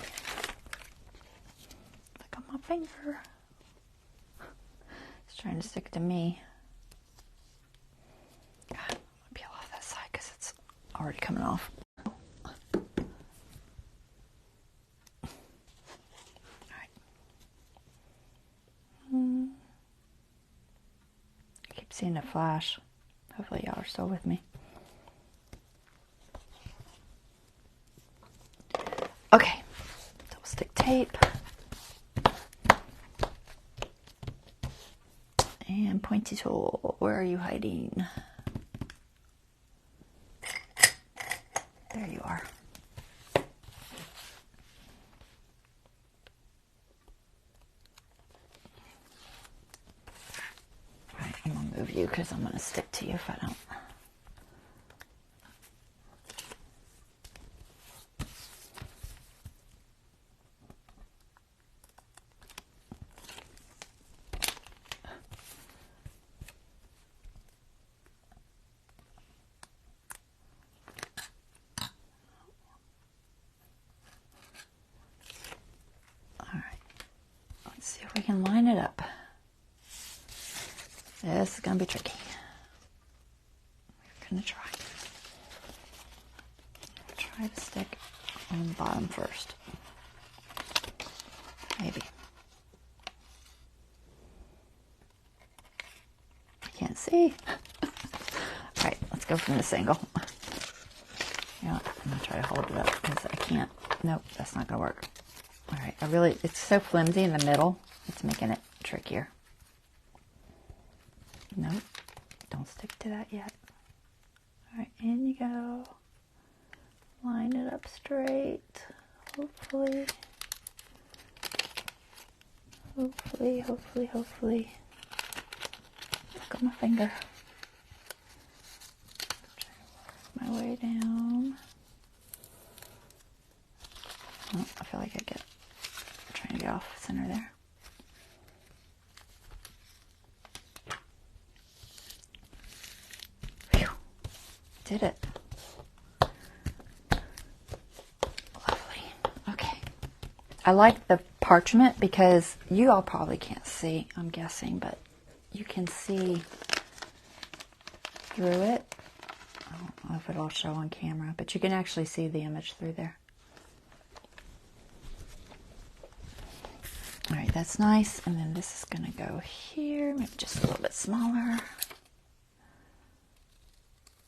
Look on my finger. It's trying to stick to me. God, I'm gonna peel off that side because it's already coming off. I keep seeing it flash. Hopefully y'all are still with me. Okay, double stick tape. And pointy tool, where are you hiding? There you are. Alright, I'm gonna move you because I'm gonna stick to you if I don't. See if we can line it up. This is going to be tricky. We're going to try. Try to stick on the bottom first. Maybe. I can't see. Alright, let's go from this angle. You know what? I'm going to try to hold it up because I can't. Nope, that's not going to work. Alright, it's so flimsy in the middle, it's making it trickier. Nope, don't stick to that yet. Alright, in you go. Line it up straight, hopefully. Hopefully. Look on my finger. Try to work my way down. Oh, I feel like I'm trying to get off center there. Phew. Did it. Lovely. Okay. I like the parchment because you all probably can't see, I'm guessing, but you can see through it. I don't know if it'll show on camera, but you can actually see the image through there. Alright, that's nice. And then this is going to go here. Maybe just a little bit smaller.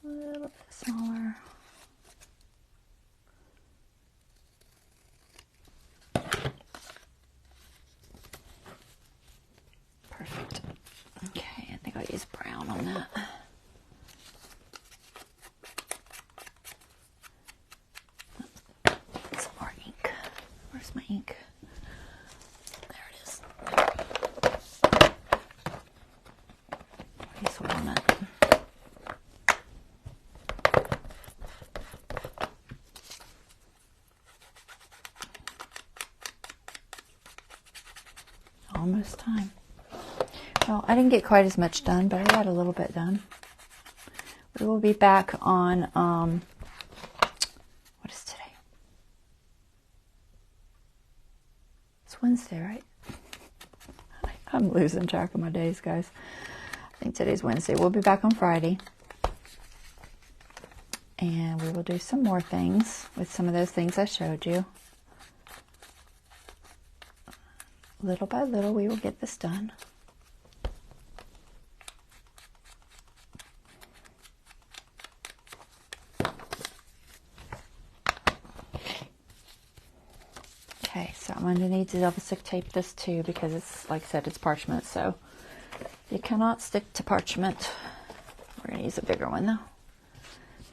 A little bit smaller. Perfect. Okay, I think I'll use brown on that. Some more ink. Where's my ink? Almost time. Well, I didn't get quite as much done, but I got a little bit done. We will be back on, what is today? It's Wednesday, right? I'm losing track of my days, guys. I think today's Wednesday. We'll be back on Friday. And we will do some more things with some of those things I showed you. Little by little, we will get this done. Okay, so I'm going to need to double stick tape this too because it's, like I said, it's parchment, so you cannot stick to parchment. We're going to use a bigger one though.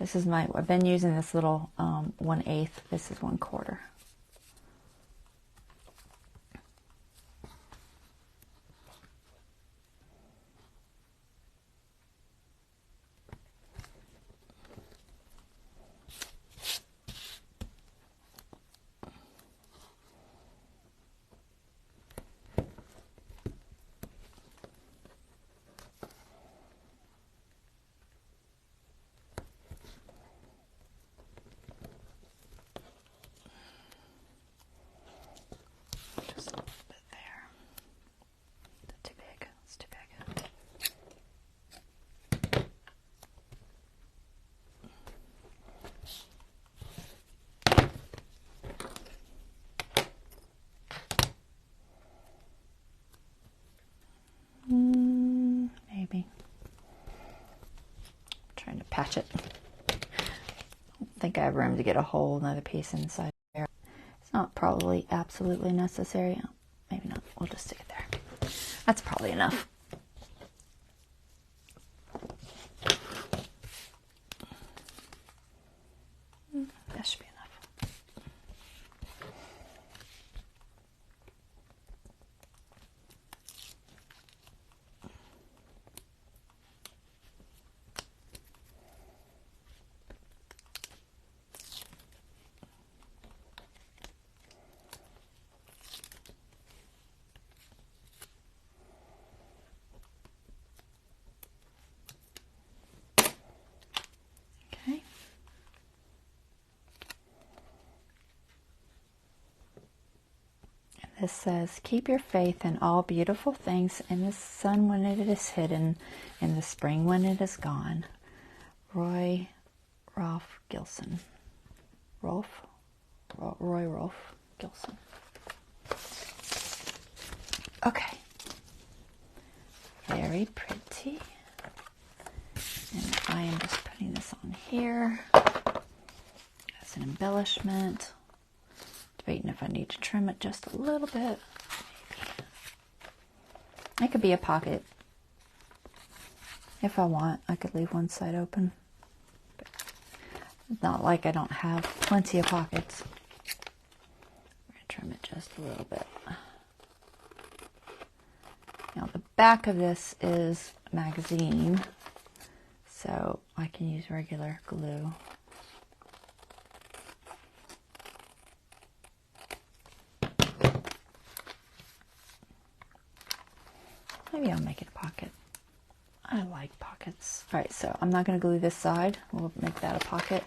This is I've been using this little 1/8. This is 1/4. Maybe. I'm trying to patch it. I don't think I have room to get a whole another piece inside there. It's not probably absolutely necessary. Oh, maybe not. We'll just stick it there. That's probably enough. That should be enough. Okay. This says, keep your faith in all beautiful things, in the sun when it is hidden, in the spring when it is gone. Roy Rolfe Gilson. Roy Rolfe Gilson. Okay. Very pretty. And I am just putting this on here as an embellishment. Debating if I need to trim it just a little bit. Maybe. It could be a pocket. If I want, I could leave one side open. But it's not like I don't have plenty of pockets. I'm going to trim it just a little bit. Now the back of this is a magazine, so I can use regular glue. Maybe I'll make it a pocket. I like pockets. All right, so I'm not going to glue this side. We'll make that a pocket.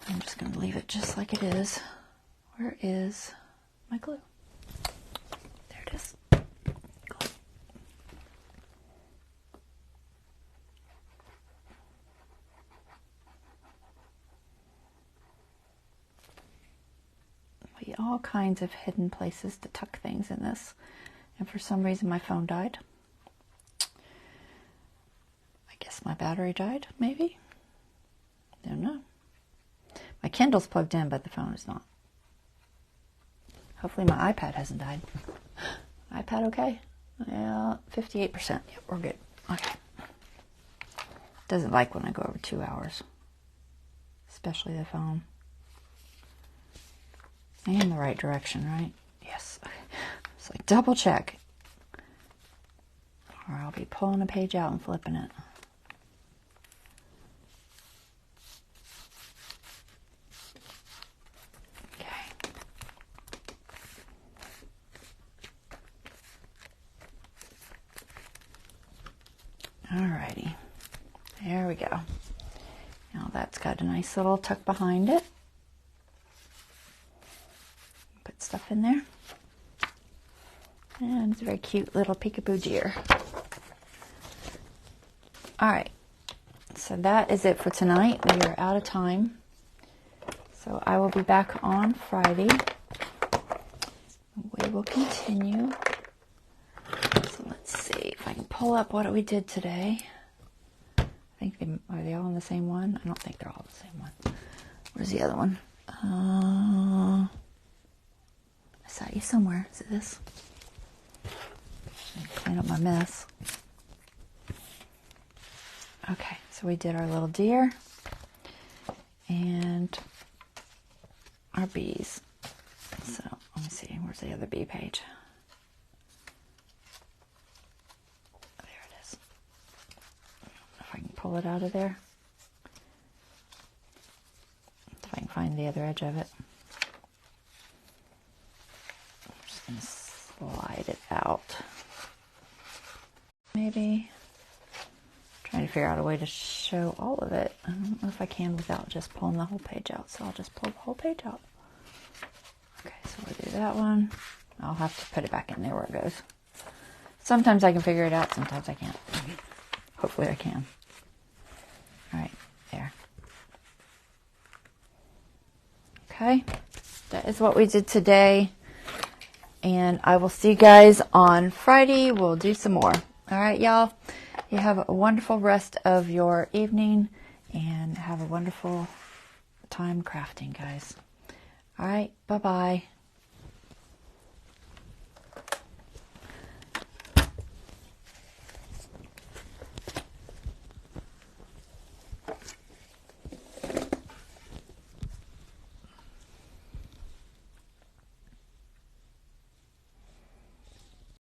I'm just going to leave it just like it is. Where is my glue? There it is. Glue. All kinds of hidden places to tuck things in this. And for some reason my phone died. I guess my battery died, maybe? Don't know. My Kindle's plugged in, but the phone is not. Hopefully my iPad hasn't died. iPad okay? Yeah, 58%. Yep, we're good. Okay. Doesn't like when I go over 2 hours. Especially the phone. In the right direction, right? Yes. Okay. So like double check. Or I'll be pulling a page out and flipping it. Okay. Alrighty. There we go. Now that's got a nice little tuck behind it. Put stuff in there. And it's a very cute little peekaboo deer. Alright, so that is it for tonight. We are out of time. So I will be back on Friday. We will continue. So let's see if I can pull up what we did today. I think are they all in the same one? I don't think they're all the same one. Where's the other one? I saw you somewhere. Is it this? Clean up my mess. Okay, So we did our little deer and our bees. So let me see, where's the other bee page? There it is. I don't know if I can pull it out of there. If I can find the other edge of it. I'm just going to slide it out. Maybe. Trying to figure out a way to show all of it. I don't know if I can without just pulling the whole page out, so I'll just pull the whole page out. Okay, so we'll do that one. I'll have to put it back in there where it goes. Sometimes I can figure it out, sometimes I can't. Hopefully I can. Alright, there. Okay, that is what we did today. And I will see you guys on Friday. We'll do some more. Alright, y'all. You have a wonderful rest of your evening and have a wonderful time crafting, guys. All right, bye-bye.